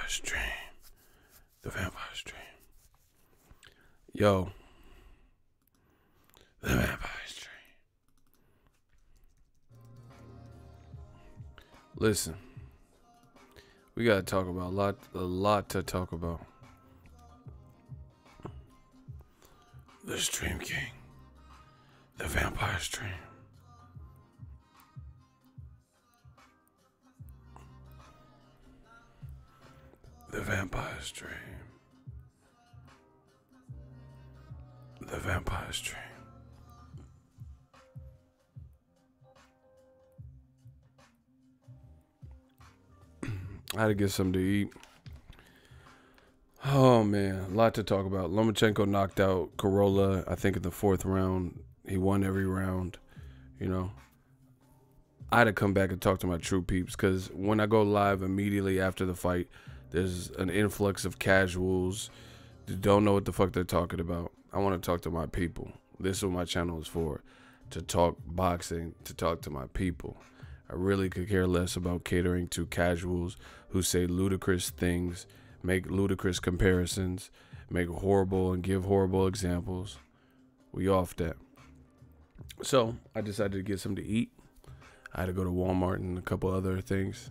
Vampire's Dream. The Vampire's Dream. Yo. The Vampire's Dream. Listen. We gotta talk about a lot to talk about. The Stream King. The Vampire's Dream. The Vampire's Dream. The Vampire's Dream. I had to get something to eat. Oh man, a lot to talk about. Lomachenko knocked out Corolla, I think, in the 4th round. He won every round, you know. I had to come back and talk to my true peeps because when I go live immediately after the fight, there's an influx of casuals that don't know what the fuck they're talking about. I want to talk to my people. This is what my channel is for, to talk boxing, to talk to my people. I really could care less about catering to casuals who say ludicrous things, make ludicrous comparisons, make horrible and give horrible examples. We off that. So I decided to get something to eat. I had to go to Walmart and a couple other things.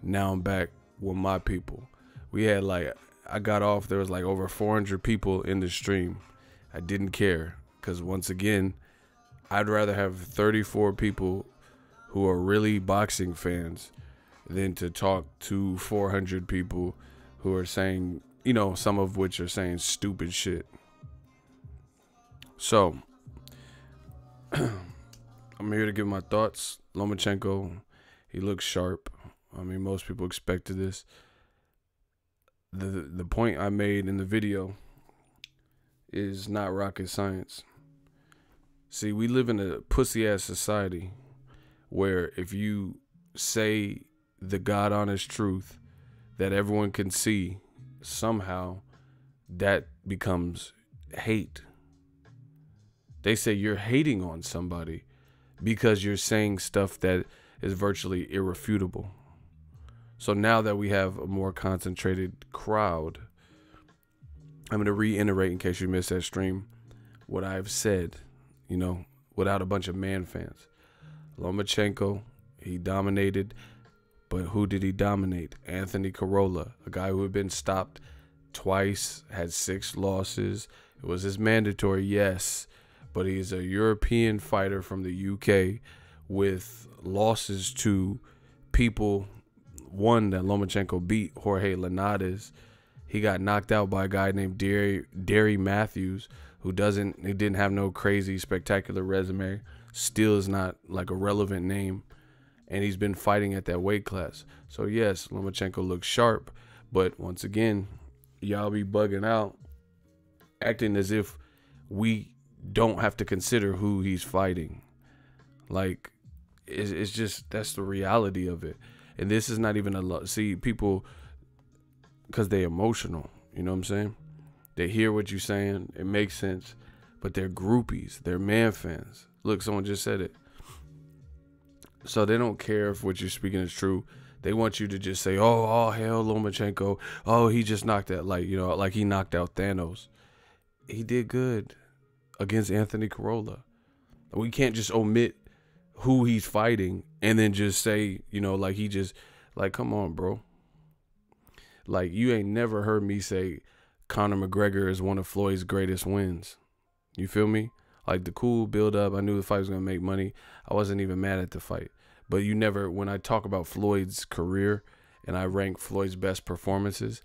Now I'm back with my people. We had I got off, there was over 400 people in the stream. I didn't care because once again, I'd rather have 34 people who are really boxing fans than to talk to 400 people who are saying, some of which are saying stupid shit. So, I'm here to give my thoughts. Lomachenko, he looks sharp. I mean, most people expected this. The point I made in the video is not rocket science. See, we live in a pussy-ass society where if you say the God-honest truth that everyone can see, somehow that becomes hate. They say you're hating on somebody because you're saying stuff that is virtually irrefutable. So now that we have a more concentrated crowd, I'm going to reiterate in case you missed that stream what I've said, without a bunch of man fans. Lomachenko, he dominated, but who did he dominate? Anthony Corolla, a guy who had been stopped twice, had 6 losses. It was his mandatory, yes, but he's a European fighter from the UK with losses to people. One that Lomachenko beat, Jorge Linares. He got knocked out by a guy named Derry Matthews, he didn't have no crazy spectacular resume. Still is not a relevant name, and he's been fighting at that weight class. So yes, Lomachenko looks sharp, but once again, y'all be bugging out, acting as if we don't have to consider who he's fighting. It's just, that's the reality of it. And this is not even a lot. See, people, because they're emotional, you know what I'm saying? They hear what you're saying, it makes sense, but they're groupies, they're man fans. Look, someone just said it. So they don't care if what you're speaking is true. They want you to just say, oh hell, Lomachenko. Oh, he just knocked out, like he knocked out Thanos. He did good against Anthony Corolla. We can't just omit who he's fighting and then just say, come on, bro. You ain't never heard me say Conor McGregor is one of Floyd's greatest wins. You feel me? The cool build up. I knew the fight was going to make money. I wasn't even mad at the fight. But you never, when I talk about Floyd's career and I rank Floyd's best performances,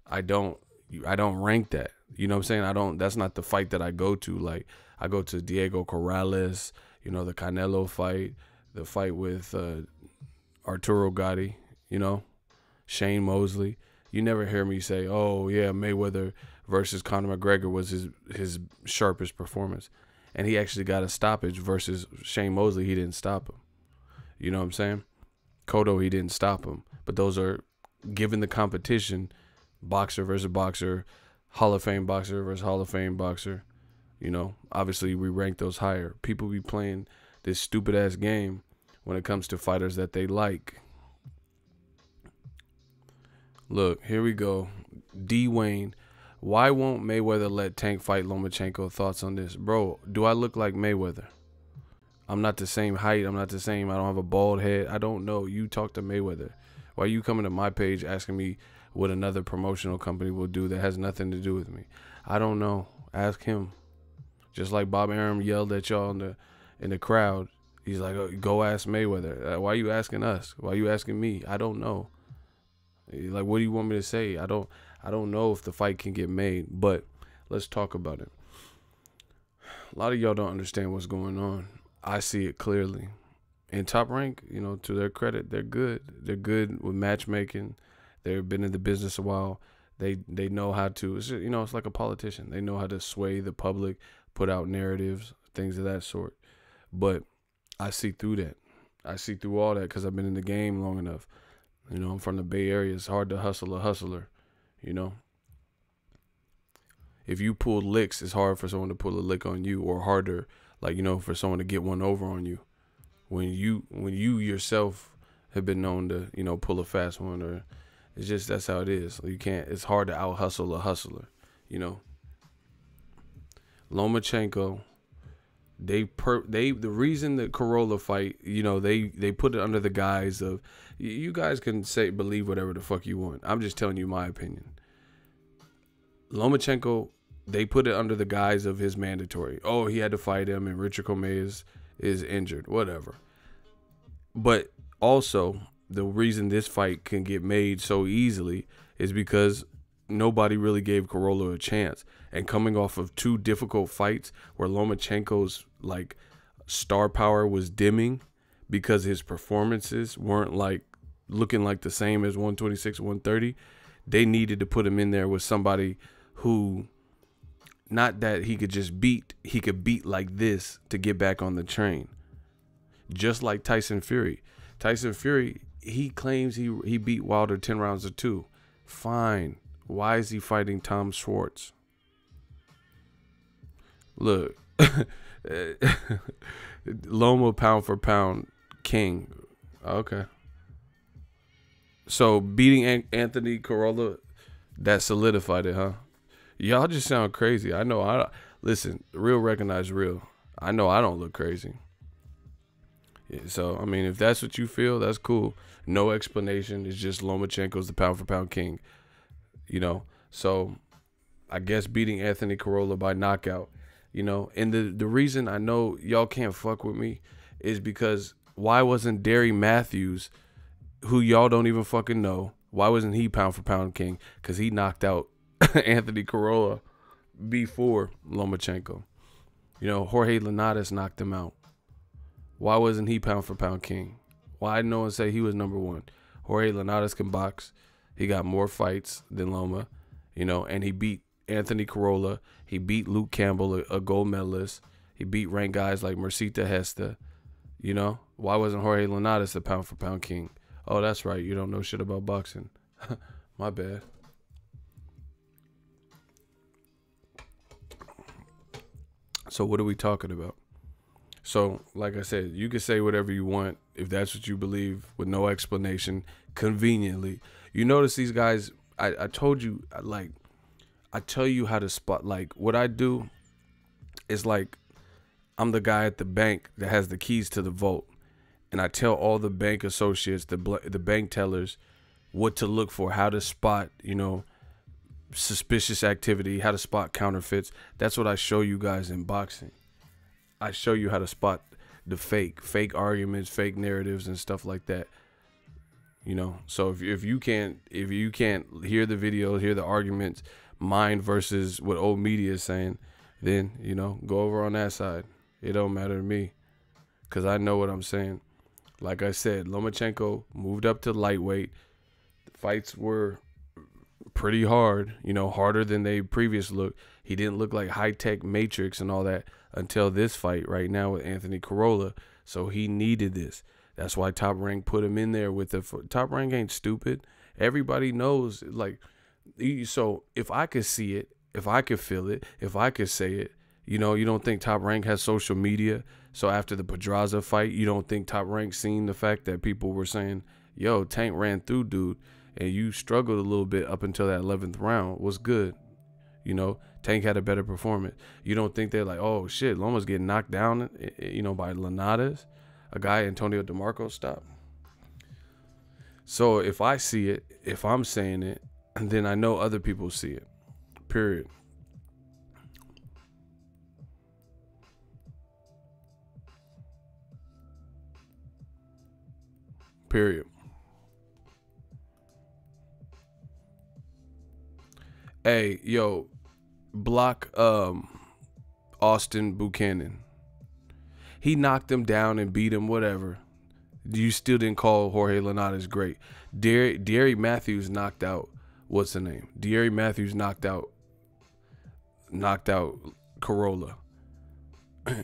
I don't rank that. You know what I'm saying? That's not the fight that I go to. I go to Diego Corrales, the Canelo fight, the fight with Arturo Gatti, Shane Mosley. You never hear me say, oh yeah, Mayweather versus Conor McGregor was his sharpest performance. And he actually got a stoppage versus Shane Mosley. He didn't stop him. You know what I'm saying? Cotto, he didn't stop him. But those are, given the competition, boxer versus boxer, Hall of Fame boxer versus Hall of Fame boxer. Obviously we rank those higher. People be playing this stupid ass game when it comes to fighters that they like. Look, here we go. D. Wayne. Why won't Mayweather let Tank fight Lomachenko? Thoughts on this? Bro, do I look like Mayweather? I'm not the same height. I'm not the same. I don't have a bald head. I don't know. You talk to Mayweather. Why are you coming to my page asking me what another promotional company will do that has nothing to do with me? I don't know. Ask him. Just like Bob Arum yelled at y'all in the crowd. He's like, oh, go ask Mayweather. Why are you asking us? Why are you asking me? I don't know. Like, what do you want me to say? I don't know if the fight can get made, but let's talk about it. A lot of y'all don't understand what's going on. I see it clearly. And Top Rank, you know, to their credit, they're good. They're good with matchmaking. They've been in the business a while. They know how to, you know, it's like a politician. They know how to sway the public, put out narratives, things of that sort. But I see through that. I see through all that because I've been in the game long enough. You know, I'm from the Bay Area. It's hard to hustle a hustler, you know. If you pull licks, it's hard for someone to pull a lick on you, or harder, like, you know, for someone to get one over on you. When you yourself have been known to, you know, pull a fast one, or it's just, that's how it is. You can't, it's hard to out hustle a hustler, you know. Lomachenko, the reason the Corolla fight, you know, they put it under the guise of, you guys can believe whatever the fuck you want. I'm just telling you my opinion. Lomachenko, they put it under the guise of his mandatory. Oh, he had to fight him, and Richard Comey is injured, whatever. But also, the reason this fight can get made so easily is because nobody really gave Corolla a chance. And coming off of two difficult fights where Lomachenko's like star power was dimming because his performances weren't like looking like the same as 126, 130, they needed to put him in there with somebody who, not that he could just beat, he could beat like this to get back on the train. Just like Tyson Fury. Tyson Fury, he claims he beat Wilder 10 rounds to 2. Fine. Why is he fighting Tom Schwartz? Look, Loma pound for pound king. Okay. So beating Anthony Corolla, that solidified it, huh? Y'all just sound crazy. I know. Listen, real recognize real. I know I don't look crazy. Yeah, so, I mean, if that's what you feel, that's cool. No explanation. It's just Lomachenko's the pound for pound king. You know, so I guess beating Anthony Corolla by knockout, you know, and the reason I know y'all can't fuck with me is because why wasn't Derry Matthews, who y'all don't even fucking know, why wasn't he pound for pound king? Because he knocked out Anthony Corolla before Lomachenko. You know, Jorge Linares knocked him out. Why wasn't he pound for pound king? Why did no one say he was number one? Jorge Linares can box. He got more fights than Loma, you know, and he beat Anthony Corolla. He beat Luke Campbell, a gold medalist. He beat ranked guys like Mercita Hesta, you know. Why wasn't Jorge Linares the pound for pound king? Oh, that's right. You don't know shit about boxing. My bad. So what are we talking about? So, like I said, you can say whatever you want if that's what you believe with no explanation, conveniently. You notice these guys, I told you, like, I tell you how to spot, like, what I do is like, I'm the guy at the bank that has the keys to the vault. And I tell all the bank associates, the bank tellers, what to look for, how to spot, you know, suspicious activity, how to spot counterfeits. That's what I show you guys in boxing. I show you how to spot the fake arguments, fake narratives, and stuff like that. You know, so if you can't hear the videos, hear the arguments, mine versus what old media is saying, then, you know, go over on that side. It don't matter to me, because I know what I'm saying. Like I said, Lomachenko moved up to lightweight. The fights were pretty hard, you know, harder than they previous looked. He didn't look like high-tech Matrix and all that until this fight right now with Anthony Corolla. So he needed this. That's why Top Rank put him in there with the Top Rank ain't stupid. Everybody knows, like, so if I could see it, if I could feel it, if I could say it, you know, you don't think Top Rank has social media? So after the Pedraza fight, you don't think Top Rank seen the fact that people were saying, yo, Tank ran through dude. and you struggled a little bit up until that 11th round, was good. You know, Tank had a better performance. You don't think they're like, oh shit, Loma's getting knocked down, you know, by Linares, a guy Antonio DeMarco stopped. So if I see it, if I'm saying it, then I know other people see it. Period. Period. Hey, yo, block Austin Buchanan. He knocked him down and beat him, whatever. You still didn't call Jorge Linares great. Deary Matthews knocked out, what's the name? Deary Matthews knocked out Corolla.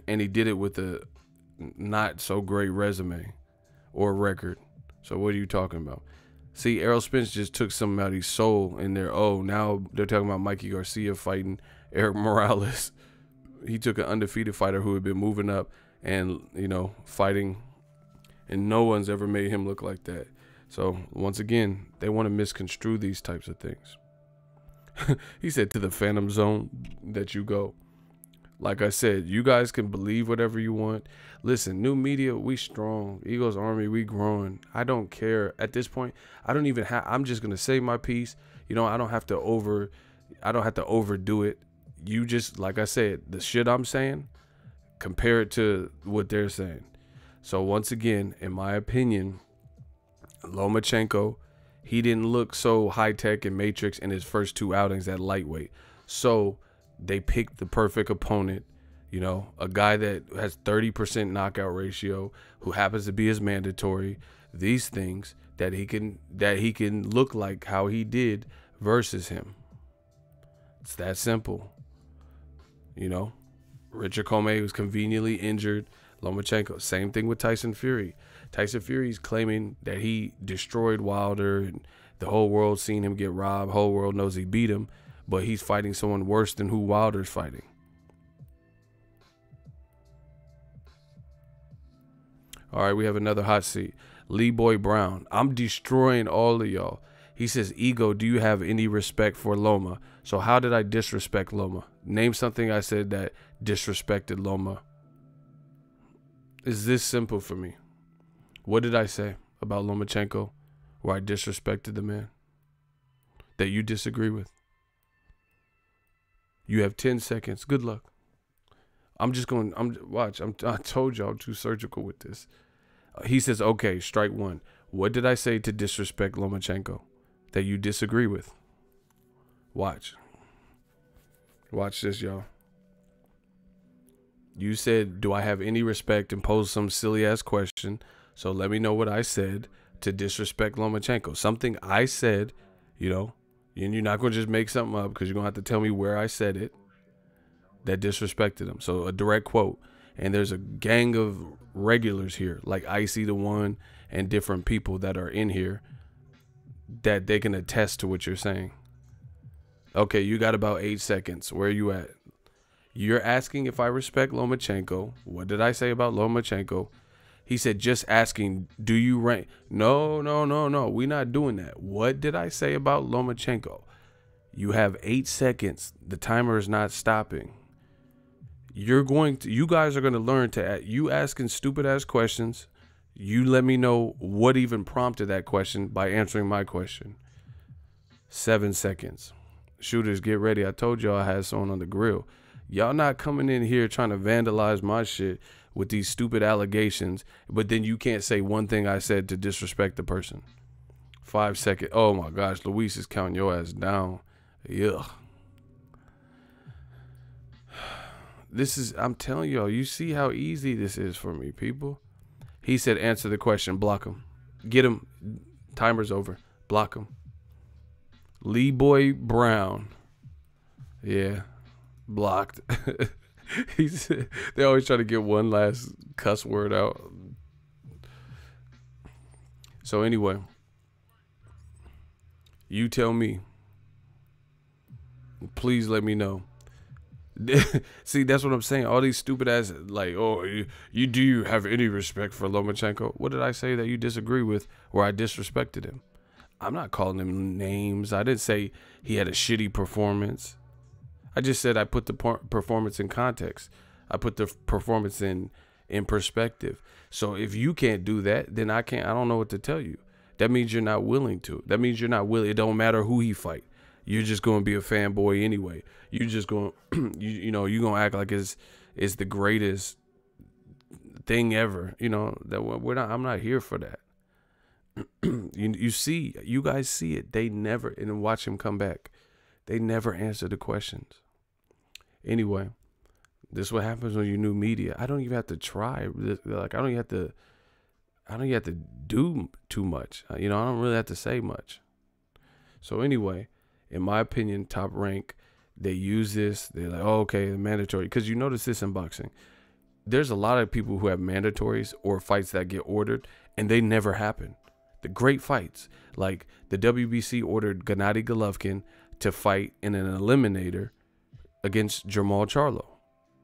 And he did it with a not so great resume or record. So what are you talking about? See, Errol Spence just took somebody's soul in there. Oh, now they're talking about Mikey Garcia fighting Eric Morales. He took an undefeated fighter who had been moving up and, you know, fighting, and no one's ever made him look like that. So once again, they want to misconstrue these types of things. He said, to the phantom zone that you go. Like I said, you guys can believe whatever you want. Listen, new media, we strong. Eagles Army, we growing. I don't care. At this point, I don't even have, I'm just going to say my piece. You know, I don't have to overdo it. You just, like I said, the shit I'm saying, compare it to what they're saying. So once again, in my opinion, Lomachenko, he didn't look so high-tech and Matrix in his first two outings at lightweight. So they picked the perfect opponent, you know, a guy that has 30% knockout ratio, who happens to be his mandatory, these things that he can look like how he did versus him. It's that simple. You know, Richard Comey was conveniently injured. Lomachenko, same thing with Tyson Fury. Tyson Fury's claiming that he destroyed Wilder and the whole world seen him get robbed. Whole world knows he beat him, but he's fighting someone worse than who Wilder's fighting. All right, we have another hot seat. Lee Boy Brown. I'm destroying all of y'all. He says, Ego, do you have any respect for Loma? So how did I disrespect Loma? Name something I said that disrespected Loma. Is this simple for me? What did I say about Lomachenko where I disrespected the man that you disagree with? You have 10 seconds. Good luck. I'm just going, I told y'all I'm too surgical with this. He says, okay, strike one. What did I say to disrespect Lomachenko that you disagree with? Watch. Watch this, y'all. You said, do I have any respect, and posed some silly ass question. So let me know what I said to disrespect Lomachenko. Something I said, you know, and you're not going to just make something up because you're going to have to tell me where I said it that disrespected him. So a direct quote. And there's a gang of regulars here, like Icy the One and different people that are in here that they can attest to what you're saying. Okay, you got about 8 seconds. Where are you at? You're asking if I respect Lomachenko. What did I say about Lomachenko? He said, just asking, do you rank? No. We're not doing that. What did I say about Lomachenko? You have 8 seconds. The timer is not stopping. You guys are going to learn to, you asking stupid ass questions. You let me know what even prompted that question by answering my question. 7 seconds. Shooters, get ready. I told y'all I had someone on the grill. Y'all not coming in here trying to vandalize my shit with these stupid allegations, but then you can't say one thing I said to disrespect the person. 5 seconds. Oh my gosh, Luis is counting your ass down. Ugh. This is, I'm telling y'all, you see how easy this is for me, people. He said, answer the question, block him. Get him. Timer's over. Block him. Lee Boy Brown. Yeah. Blocked. He said, they always try to get one last cuss word out. So anyway, you tell me. Please let me know. See, that's what I'm saying. All these stupid ass, like, oh, do you have any respect for Lomachenko? What did I say that you disagree with where I disrespected him? I'm not calling him names. I didn't say he had a shitty performance. I just said I put the performance in context. I put the performance in perspective. So if you can't do that, then I can't. I don't know what to tell you. That means you're not willing to. That means you're not willing. It don't matter who he fight. You're just going to be a fanboy anyway. You just going you know, you're going to act like it's the greatest thing ever. You know, that I'm not here for that. You guys see it. They never, and then watch him come back. They never answer the questions. Anyway, this is what happens when you new media. I don't even have to try. Like I don't even have to do too much. You know, I don't really have to say much. So anyway, in my opinion, Top Rank, they use this. They're like, oh, okay, mandatory. Because you notice this in boxing. There's a lot of people who have mandatories or fights that get ordered, and they never happen. The great fights, like the WBC ordered Gennady Golovkin to fight in an eliminator against Jamal Charlo.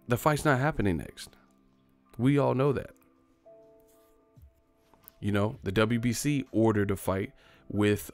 The fight's not happening next. We all know that. You know, the WBC ordered a fight with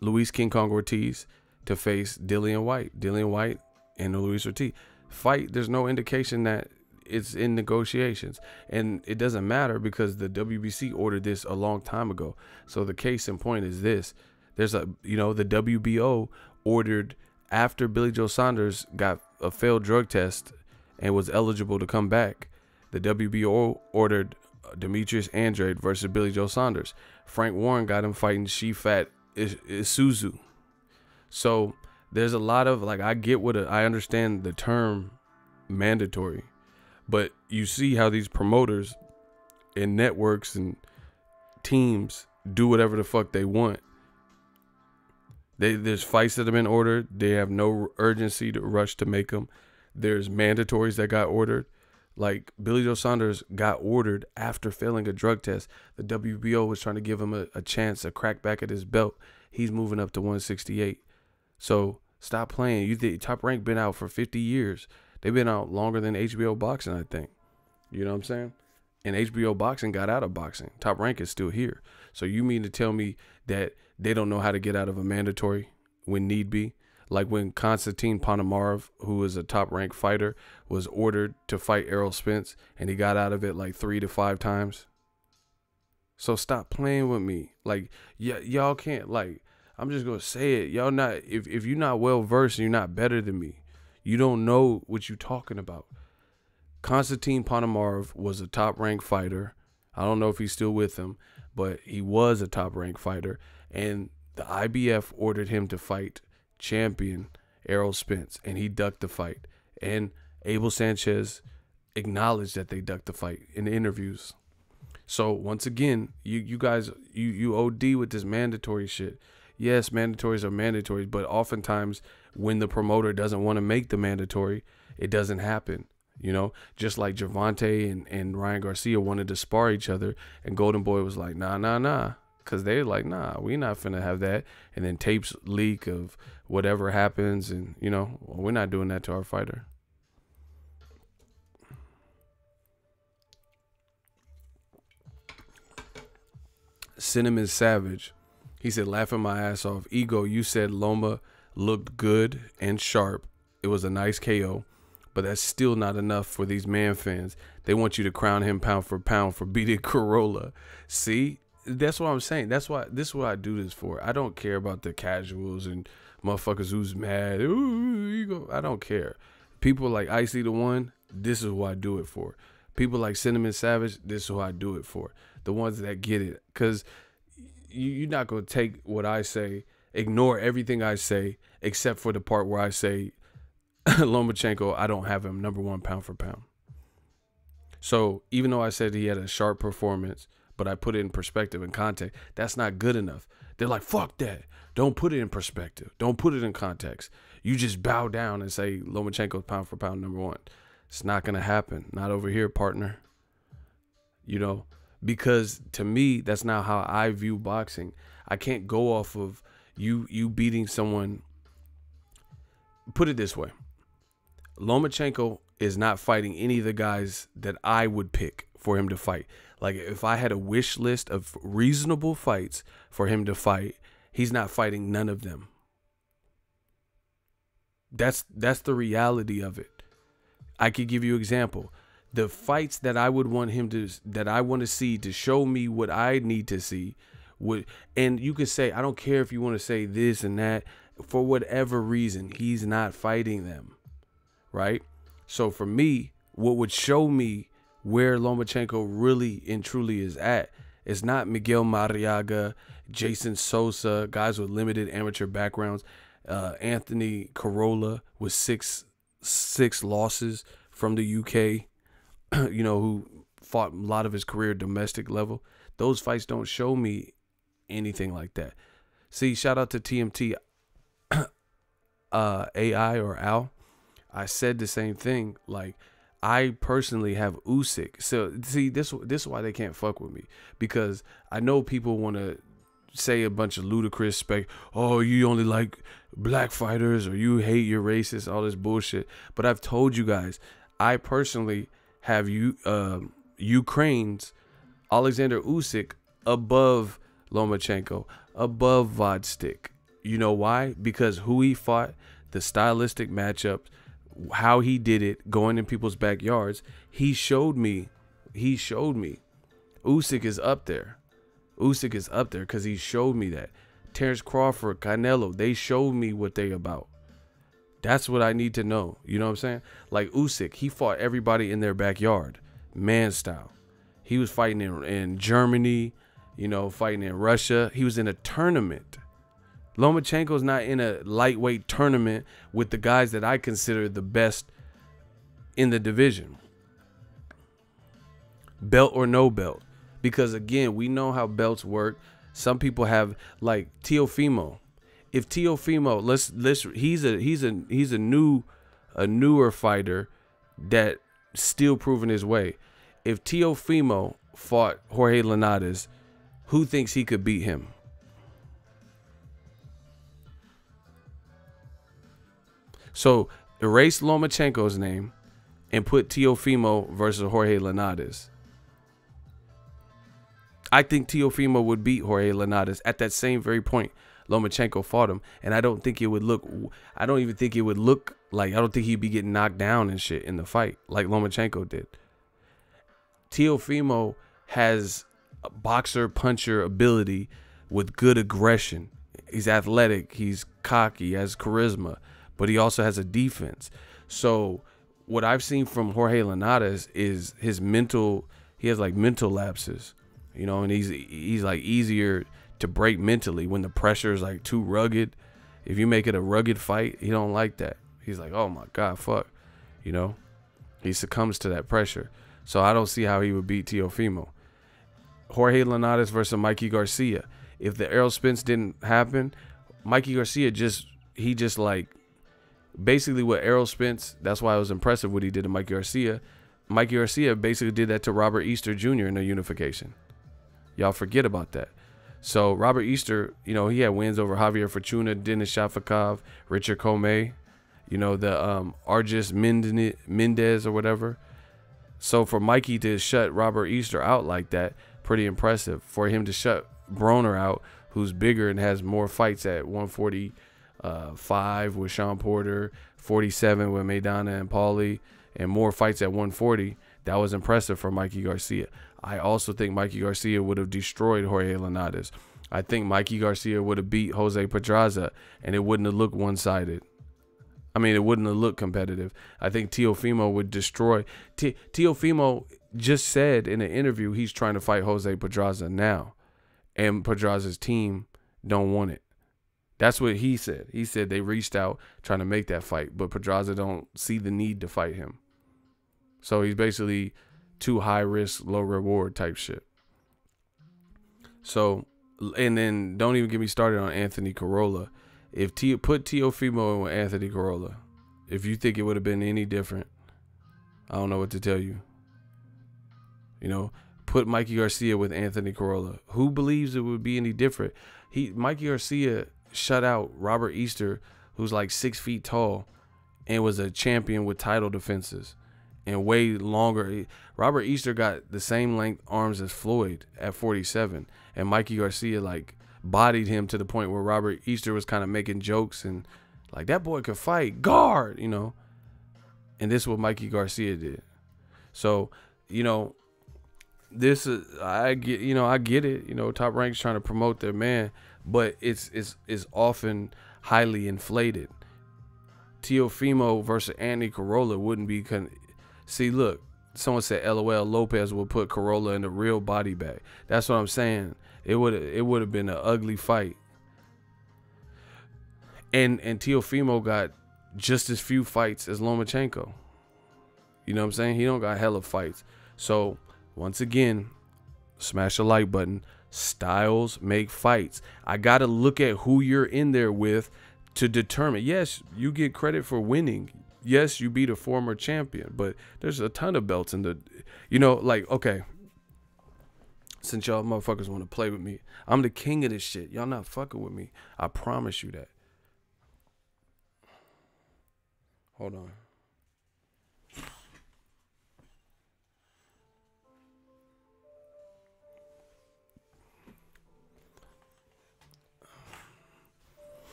Luis King Kong Ortiz to face Dillian White. Dillian White and Luis Ortiz. Fight, there's no indication that it's in negotiations. And it doesn't matter because the WBC ordered this a long time ago. So the case in point is this. There's the WBO ordered after Billy Joe Saunders got a failed drug test and was eligible to come back. The WBO ordered Demetrius Andrade versus Billy Joe Saunders. Frank Warren got him fighting Shifat Isuzu. So there's a lot of, like, I understand the term mandatory, but you see how these promoters and networks and teams do whatever the fuck they want. There's fights that have been ordered. They have no urgency to rush to make them. There's mandatories that got ordered. Like Billy Joe Saunders got ordered after failing a drug test. The WBO was trying to give him a chance, a crack back at his belt. He's moving up to 168. So stop playing. You think Top Rank been out for 50 years. They've been out longer than HBO Boxing, I think. You know what I'm saying? And HBO Boxing got out of boxing. Top Rank is still here. So you mean to tell me that they don't know how to get out of a mandatory when need be? Like when Konstantin Ponomarev, who is a Top Rank fighter, was ordered to fight Errol Spence, and he got out of it like 3 to 5 times. So stop playing with me. Like, y'all can't, like, I'm just going to say it. Y'all not, if you're not well versed and you're not better than me, you don't know what you're talking about. Konstantin Ponomarev was a Top Rank fighter. I don't know if he's still with them, but he was a Top Rank fighter. And the IBF ordered him to fight champion Errol Spence, and he ducked the fight. And Abel Sanchez acknowledged that they ducked the fight in the interviews. So once again, you guys, you OD with this mandatory shit. Yes, mandatories are mandatory, but oftentimes when the promoter doesn't want to make the mandatory, it doesn't happen. You know, just like Gervonta and Ryan Garcia wanted to spar each other, and Golden Boy was like, nah. Because they're like, nah, we not finna have that. And then tapes leak of whatever happens, and, you know, we're not doing that to our fighter. Cinnamon Savage, he said, laughing my ass off. Ego, you said Loma looked good and sharp. It was a nice KO, but that's still not enough for these man fans. They want you to crown him pound for beating Corolla. See? That's what I'm saying. That's why this is what I do this for. I don't care about the casuals and motherfuckers who's mad. Ooh, Ego. I don't care. People like Icy the One, this is who I do it for. People like Cinnamon Savage, this is who I do it for. The ones that get it. Because you're not going to take what I say, ignore everything I say, except for the part where I say, Lomachenko, I don't have him #1 pound for pound. So even though I said he had a sharp performance, but I put it in perspective and context, that's not good enough. They're like, fuck that. Don't put it in perspective. Don't put it in context. You just bow down and say Lomachenko's pound for pound #1. It's not going to happen. Not over here, partner. You know, because to me, that's not how I view boxing. I can't go off of you beating someone. Put it this way. Lomachenko is not fighting any of the guys that I would pick for him to fight. Like, if I had a wish list of reasonable fights for him to fight, he's not fighting none of them. That's the reality of it. I could give you an example. The fights that I would want him to, that I want to see to show me what I need to see would, and you could say, I don't care if you want to say this and that, for whatever reason, he's not fighting them. Right? So for me, what would show me where Lomachenko really and truly is at is not Miguel Mariaga, Jason Sosa, guys with limited amateur backgrounds, Anthony Corolla with six losses from the UK, you know, who fought a lot of his career domestic level. Those fights don't show me anything like that. See, shout out to TMT AI or Al. I said the same thing. Like, I personally have Usyk. So see, this is why they can't fuck with me, because I know people want to say a bunch of ludicrous spec. Oh, you only like black fighters, or you hate, your racist, all this bullshit. But I've told you guys, I personally have Ukraine's Alexander Usyk above Lomachenko, above Vasyl. You know why? Because who he fought, the stylistic matchups, how he did it, going in people's backyards. He showed me. Usyk is up there. Usyk is up there because he showed me that. Terrence Crawford, Canelo, they showed me what they about. That's what I need to know. You know what I'm saying? Like Usyk, he fought everybody in their backyard, man style. He was fighting in Germany, you know, fighting in Russia. He was in a tournament. Lomachenko's not in a lightweight tournament with the guys that I consider the best in the division. Belt or no belt. Because again, we know how belts work. Some people have, like Teofimo. If Teofimo, he's a newer fighter that still proving his way. If Teofimo fought Jorge Linares, who thinks he could beat him? So erase Lomachenko's name and put Teofimo versus Jorge Linares. I think Teofimo would beat Jorge Linares at that same very point Lomachenko fought him, and I don't think it would look. I don't even think it would look like. I don't think he'd be getting knocked down and shit in the fight like Lomachenko did. Teofimo has a boxer puncher ability with good aggression. He's athletic. He's cocky. He has charisma, but he also has a defense. So what I've seen from Jorge Linares is his mental. He has like mental lapses. You know, and he's like easier to break mentally when the pressure is like too rugged. If you make it a rugged fight, he don't like that. He's like, oh my God, fuck. You know, he succumbs to that pressure. So I don't see how he would beat Teofimo. Jorge Linares versus Mikey Garcia. If the Errol Spence didn't happen, Mikey Garcia just like basically what Errol Spence, that's why it was impressive what he did to Mikey Garcia. Mikey Garcia basically did that to Robert Easter Jr. in the unification. Y'all forget about that. So Robert Easter, you know, he had wins over Javier Fortuna, Denis Shafikov, Richard Comey, you know, the Argis Mendez or whatever. So for Mikey to shut Robert Easter out like that, pretty impressive. For him to shut Broner out, who's bigger and has more fights at 145 with Sean Porter, 47 with Maidana and Paulie, and more fights at 140, that was impressive for Mikey Garcia. I also think Mikey Garcia would have destroyed Jorge Linares. I think Mikey Garcia would have beat Jose Pedraza, and it wouldn't have looked one-sided. I mean, it wouldn't have looked competitive. I think Teofimo would destroy. Teofimo just said in an interview he's trying to fight Jose Pedraza now, and Pedraza's team don't want it. That's what he said. He said they reached out trying to make that fight, but Pedraza don't see the need to fight him. So he's basically too high risk, low reward type shit. So, and then don't even get me started on Anthony Corolla. If put Teofimo in with Anthony Corolla, if you think it would have been any different, I don't know what to tell you. You know, put Mikey Garcia with Anthony Corolla. Who believes it would be any different? Mikey Garcia shut out Robert Easter, who's like 6 feet tall and was a champion with title defenses. and way longer. Robert Easter got the same length arms as Floyd at 47, and Mikey Garcia like bodied him to the point where Robert Easter was kind of making jokes and like, that boy could fight, guard, you know. And this is what Mikey Garcia did. So, you know, this is, I get it. You know, Top Rank's trying to promote their man, but it's often highly inflated. Teofimo versus Andy Corolla wouldn't be. See, look, someone said LOL Lopez would put Corolla in the real body bag. That's what I'm saying. It would have been an ugly fight. And Teofimo got just as few fights as Lomachenko. You know what I'm saying? He don't got hella fights. So once again, smash the like button. Styles make fights. I gotta look at who you're in there with to determine. Yes, you get credit for winning. Yes, you beat a former champion, but there's a ton of belts in the, you know, like, okay, since y'all motherfuckers want to play with me, I'm the king of this shit. Y'all not fucking with me. I promise you that. Hold on.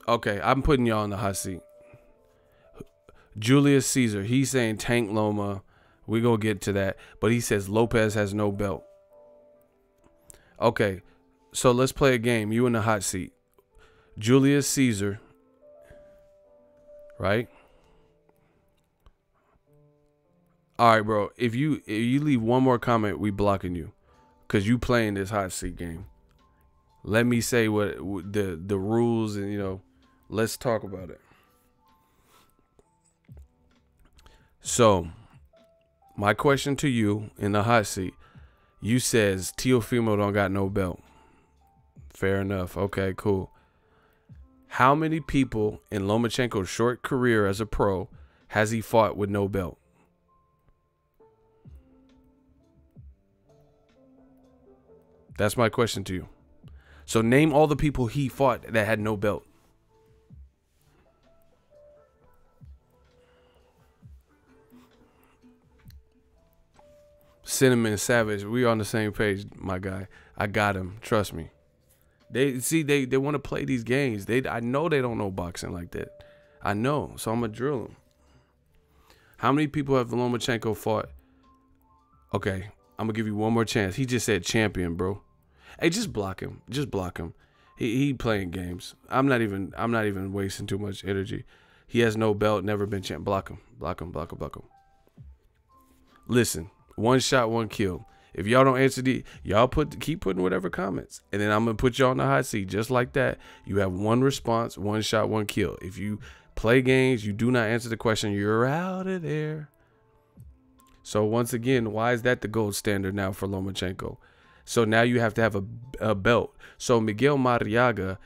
Okay, I'm putting y'all in the hot seat. Julius Caesar, he's saying Tank Loma. We gonna get to that, but he says Lopez has no belt. Okay, so let's play a game. You in the hot seat. Julius Caesar, right? All right, bro. If you leave one more comment, we blocking you, cause you playing this hot seat game. Let me say what the rules, and you know, let's talk about it. So, my question to you in the hot seat, you says Teofimo don't got no belt. Fair enough. Okay, cool. How many people in Lomachenko's short career as a pro has he fought with no belt? That's my question to you. So name all the people he fought that had no belt. Cinnamon Savage, we on the same page, my guy. I got him. Trust me. They want to play these games. I know they don't know boxing like that. I know, so I'm gonna drill them. How many people have Lomachenko fought? Okay, I'm gonna give you one more chance. He just said champion, bro. Hey, just block him. Just block him. He playing games. I'm not even wasting too much energy. He has no belt, never been champ. Block him. Block him. Block him. Block him. Listen, one shot, one kill. If y'all don't answer y'all keep putting whatever comments, and then I'm gonna put y'all on the hot seat just like that. You have one response, one shot, one kill. If you play games, you do not answer the question, you're out of there. So once again, why is that the gold standard now for Lomachenko? So now you have to have a belt. So Miguel Mariaga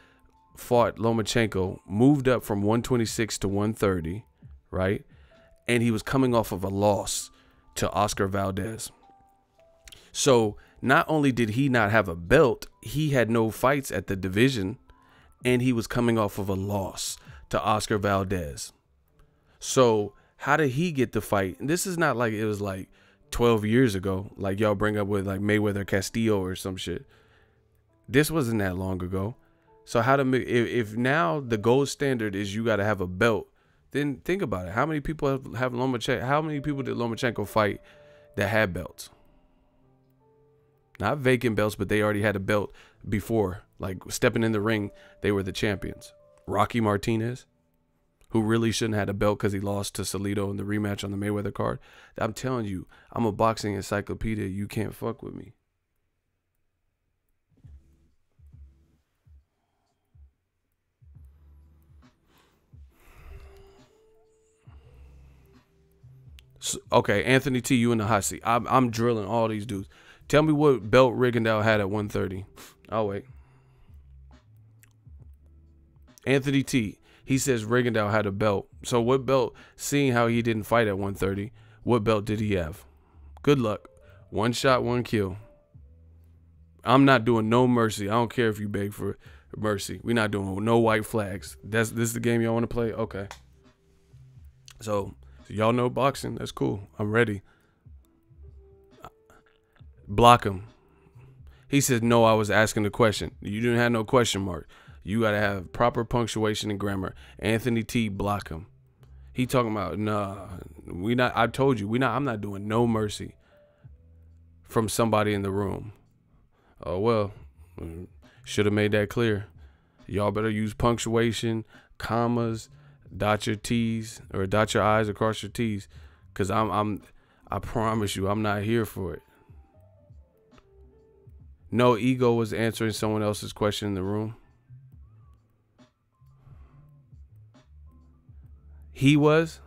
fought Lomachenko, moved up from 126 to 130, right? And he was coming off of a loss to Oscar Valdez. So not only did he not have a belt, he had no fights at the division, and he was coming off of a loss to Oscar Valdez. So how did he get the fight? And this is not like it was like 12 years ago, like y'all bring up with like Mayweather Castillo or some shit. This wasn't that long ago. So if now the gold standard is you got to have a belt, then think about it. How many people have Lomachenko? How many people did Lomachenko fight that had belts? Not vacant belts, but they already had a belt before. Like stepping in the ring, they were the champions. Rocky Martinez, who really shouldn't have had a belt because he lost to Salido in the rematch on the Mayweather card. I'm telling you, I'm a boxing encyclopedia. You can't fuck with me. So, okay, Anthony T, you in the hot seat. I'm drilling all these dudes. Tell me what belt Rigondeaux had at 130. I'll wait. Anthony T, he says Rigondeaux had a belt. So what belt, seeing how he didn't fight at 130, what belt did he have? Good luck. One shot, one kill. I'm not doing no mercy. I don't care if you beg for mercy. We're not doing no white flags. This is the game y'all want to play? Okay. So Y'all know boxing. That's cool. I'm ready. Block him. He said, no, I was asking the question. You didn't have no question mark. You got to have proper punctuation and grammar. Anthony T, block him. He talking about, nah, we not. I told you, I'm not doing no mercy from somebody in the room. Oh, well, should have made that clear. Y'all better use punctuation, commas, dot your T's or dot your I's across your T's. Cause I promise you, I'm not here for it. No ego was answering someone else's question in the room. He was.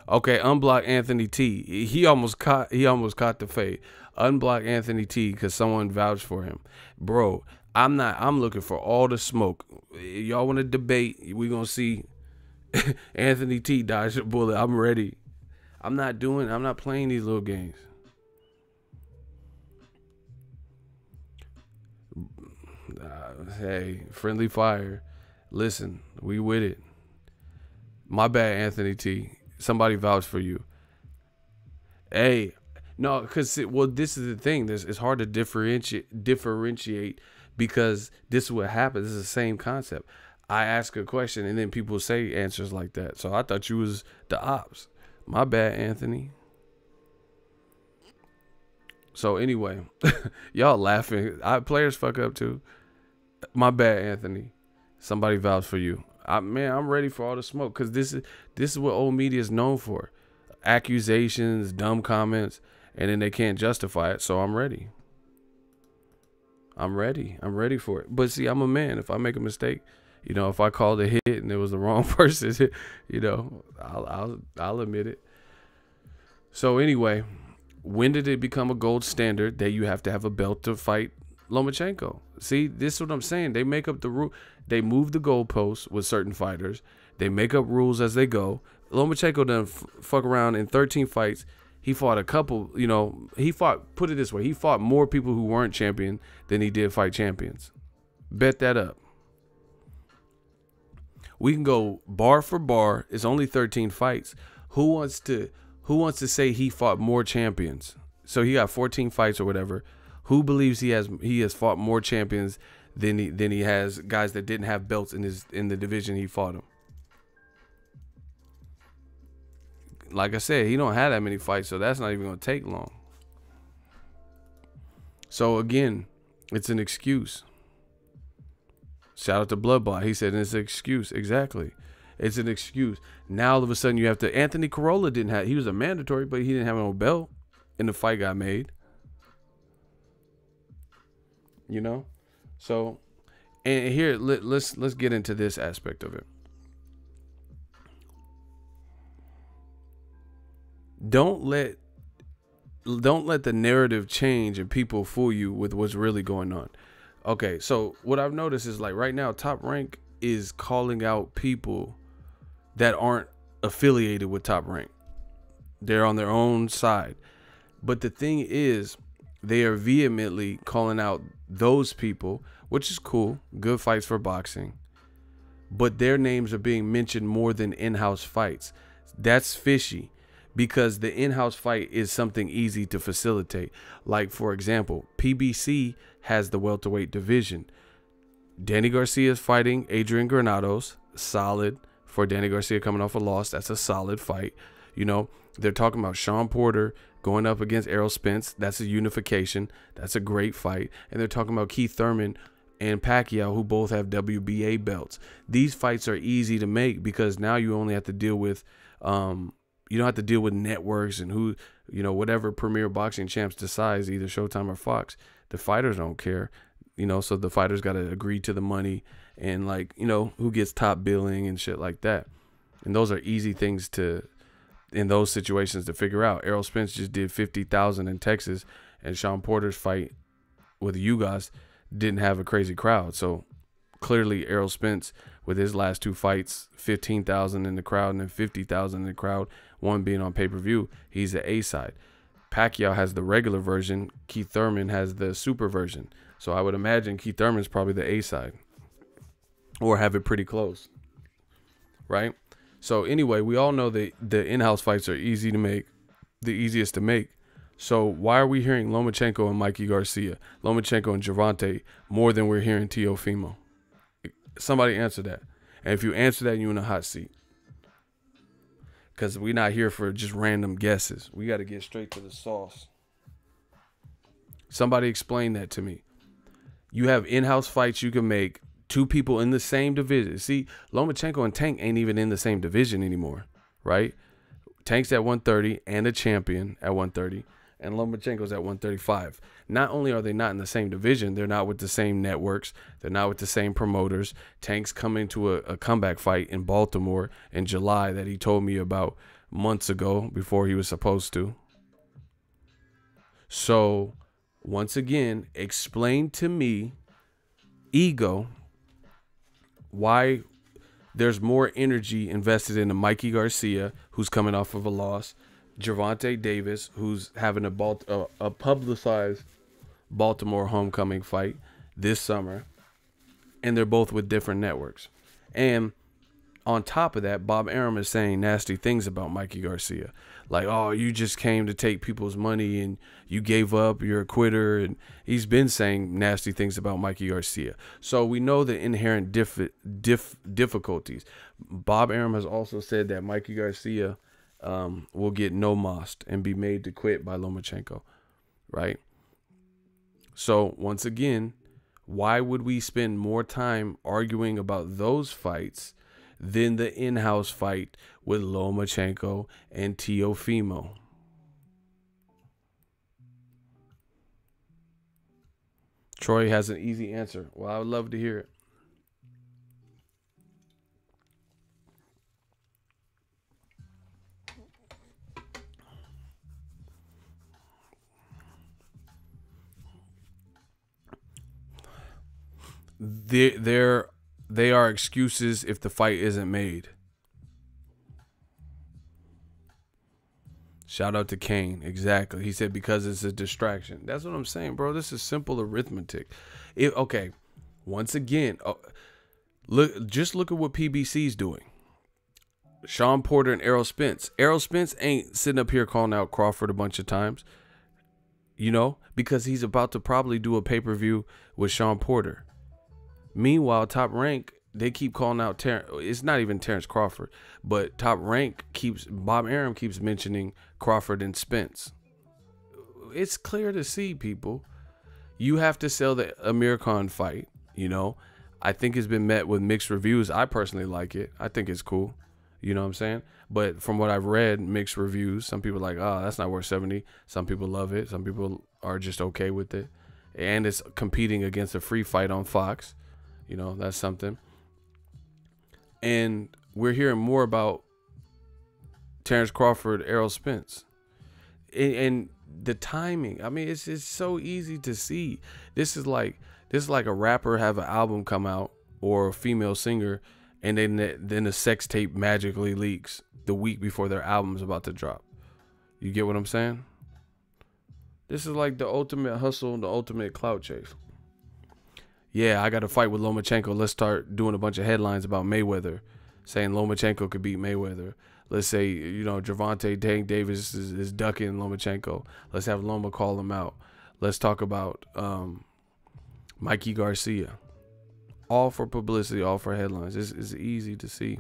Okay, unblock Anthony T. He almost caught the fade. Unblock Anthony T because someone vouched for him. Bro, I'm looking for all the smoke. Y'all want to debate? We gonna see Anthony T dodge a bullet. I'm ready. I'm not playing these little games. Hey, friendly fire. Listen, we with it. My bad, Anthony T. Somebody vouched for you. Hey, no, because this is the thing. It's hard to differentiate because this is what happens. This is the same concept. I ask a question and then people say answers like that. So I thought you was the ops. My bad, Anthony. So anyway, y'all laughing. Players fuck up too. My bad, Anthony. Somebody vouched for you. I'm ready for all the smoke because this is what old media is known for. Accusations, dumb comments, and then they can't justify it. So I'm ready. I'm ready for it. But see, I'm a man. If I make a mistake, if I called a hit and it was the wrong person, I'll admit it. So anyway, when did it become a gold standard that you have to have a belt to fight Lomachenko? See, this is what I'm saying. They make up the rule. They move the goalposts with certain fighters. They make up rules as they go. Lomachenko done fuck around in 13 fights. He fought a couple, put it this way, he fought more people who weren't champion than he did fight champions. Bet that up. We can go bar for bar. It's only 13 fights. Who wants to say he fought more champions? So he got 14 fights or whatever. Who believes he has fought more champions than he has guys that didn't have belts in the division he fought him? Like I said, he don't have that many fights, so that's not even going to take long. So again, it's an excuse. Shout out to Bloodbot. He said it's an excuse. Exactly. It's an excuse. Now all of a sudden you have to. Anthony Corolla he was a mandatory, but he didn't have no belt, and the fight got made. So, and here let's get into this aspect of it. Don't let the narrative change and people fool you with what's really going on. Okay, so what I've noticed is like right now, Top Rank is calling out people that aren't affiliated with Top Rank. They're on their own side. But the thing is, they are vehemently calling out those people, which is cool. Good fights for boxing. But their names are being mentioned more than in-house fights. That's fishy. Because the in-house fight is something easy to facilitate. Like, for example, PBC has the welterweight division. Danny Garcia is fighting Adrian Granados. Solid for Danny Garcia coming off a loss. That's a solid fight. They're talking about Sean Porter going up against Errol Spence. That's a unification. That's a great fight. And they're talking about Keith Thurman and Pacquiao, who both have WBA belts. These fights are easy to make because now you only have to deal with... you don't have to deal with networks and whatever premier boxing champs decides, either Showtime or Fox. The fighters don't care, so the fighters got to agree to the money and who gets top billing and shit like that. And those are easy things in those situations to figure out. Errol Spence just did 50,000 in Texas, and Sean Porter's fight with you guys didn't have a crazy crowd. So clearly Errol Spence with his last two fights, 15,000 in the crowd and then 50,000 in the crowd, one being on pay-per-view, he's the A side. Pacquiao has the regular version. Keith Thurman has the super version. So I would imagine Keith Thurman's probably the A side or have it pretty close. right? So anyway, we all know that the in-house fights are easy to make, the easiest to make. So why are we hearing Lomachenko and Mikey Garcia, Lomachenko and Gervonta more than we're hearing Teofimo? Somebody answer that. And if you answer that, you're in a hot seat. Because we're not here for just random guesses. We got to get straight to the sauce. Somebody explain that to me. You have in-house fights you can make, two people in the same division. See, Lomachenko and Tank ain't even in the same division anymore, right? Tank's at 130 and a champion at 130, and Lomachenko's at 135. Not only are they not in the same division, they're not with the same networks, they're not with the same promoters. Tank's coming to a comeback fight in Baltimore in July that he told me about months ago before he was supposed to. So, once again, explain to me, ego, why there's more energy invested in a Mikey Garcia, who's coming off of a loss, Gervonta Davis, who's having a publicized Baltimore homecoming fight this summer, and they're both with different networks. And on top of that, Bob Arum is saying nasty things about Mikey Garcia. Like, oh, you just came to take people's money and you gave up, you're a quitter. And he's been saying nasty things about Mikey Garcia. So we know the inherent difficulties. Bob Arum has also said that Mikey Garcia will get no-mossed and be made to quit by Lomachenko, right? So once again, why would we spend more time arguing about those fights than the in-house fight with Lomachenko and Teofimo? Troy has an easy answer. Well, I would love to hear it. They are excuses if the fight isn't made. Shout out to Kane. Exactly. He said because it's a distraction. That's what I'm saying, bro. This is simple arithmetic. Okay. Once again, just look at what PBC's doing. Sean Porter and Errol Spence. Errol Spence ain't sitting up here calling out Crawford a bunch of times, because he's about to probably do a pay-per-view with Sean Porter. Meanwhile, Top Rank, they keep calling out Terrence. It's not even Terrence Crawford, but Top Rank Bob Arum keeps mentioning Crawford and Spence. It's clear to see, people. You have to sell the Amir Khan fight. I think it's been met with mixed reviews. I personally like it. I think it's cool. You know what I'm saying? But from what I've read, mixed reviews. Some people are like, oh, that's not worth 70. Some people love it. Some people are just okay with it. And it's competing against a free fight on Fox. That's something. And we're hearing more about Terrence Crawford, Errol Spence. And the timing, I mean, it's so easy to see. This is like a rapper have an album come out, or a female singer, and then the sex tape magically leaks the week before their album's about to drop. You get what I'm saying? This is like the ultimate hustle and the ultimate clout chase. Yeah, I got to fight with Lomachenko. Let's start doing a bunch of headlines about Mayweather, saying Lomachenko could beat Mayweather. Let's say, Gervonta Davis is ducking Lomachenko. Let's have Loma call him out. Let's talk about Mikey Garcia. All for publicity, all for headlines. It's easy to see.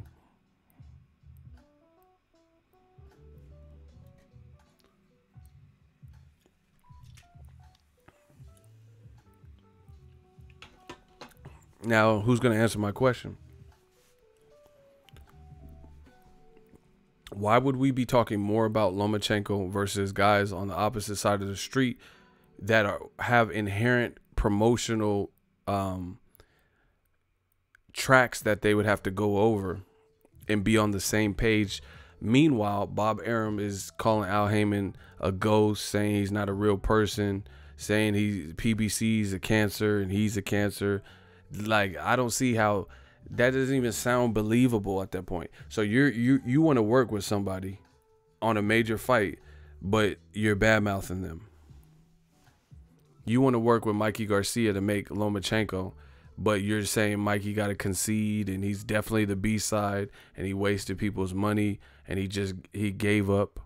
Now, who's going to answer my question? Why would we be talking more about Lomachenko versus guys on the opposite side of the street that have inherent promotional tracks that they would have to go over and be on the same page? Meanwhile, Bob Arum is calling Al Heyman a ghost, saying he's not a real person, saying PBC's a cancer and he's a cancer. Like, I don't see how that doesn't even sound believable at that point. So you want to work with somebody on a major fight, but you're bad-mouthing them. You want to work with Mikey Garcia to make Lomachenko, but you're saying Mikey got to concede, and he's definitely the B side, and he wasted people's money, and he gave up,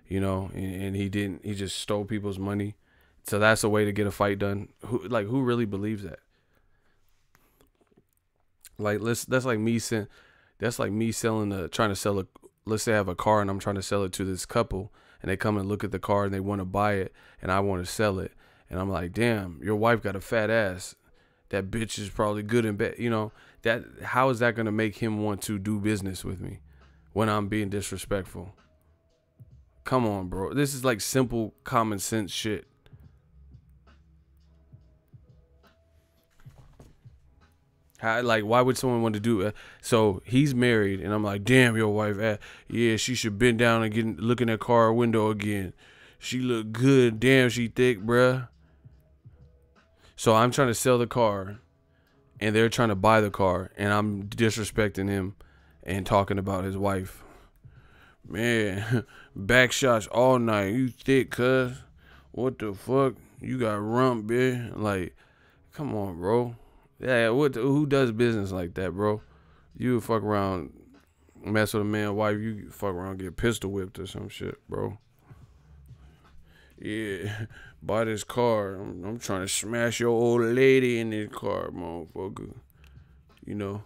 you know, and he just stole people's money. So that's a way to get a fight done. Who really believes that? Like, that's like me selling trying to sell let's say I have a car and I'm trying to sell it to this couple, and they come and look at the car and they want to buy it, and I want to sell it, and I'm like, damn, your wife got a fat ass. That bitch is probably good in bed. You know, how is that going to make him want to do business with me when I'm being disrespectful? Come on, bro. This is like simple common sense shit. Why would someone want to do it? So he's married, and I'm like, damn, your wife, yeah, she should bend down and look in that car window again. She look good. Damn, she thick, bruh. So I'm trying to sell the car, and they're trying to buy the car, and I'm disrespecting him and talking about his wife. Man, back shots all night. You thick, cuz. What the fuck? You got rump, bitch. Like, come on, bro. Yeah, who does business like that, bro? You fuck around, mess with a man's wife, you fuck around, get pistol whipped or some shit, bro. Yeah, buy this car. I'm trying to smash your old lady in this car, motherfucker. You know,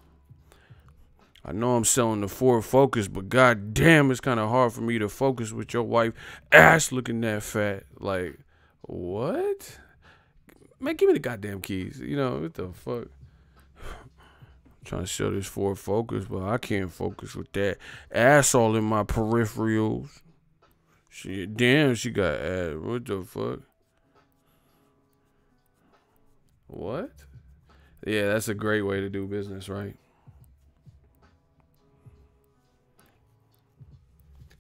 I know I'm selling the Ford Focus, but goddamn, it's kind of hard for me to focus with your wife ass looking that fat. Like, what? Man, give me the goddamn keys. You know, what the fuck? I'm trying to sell this Ford Focus, but I can't focus with that ass all in my peripherals. Damn, she got ass. What the fuck? What? Yeah, that's a great way to do business, right?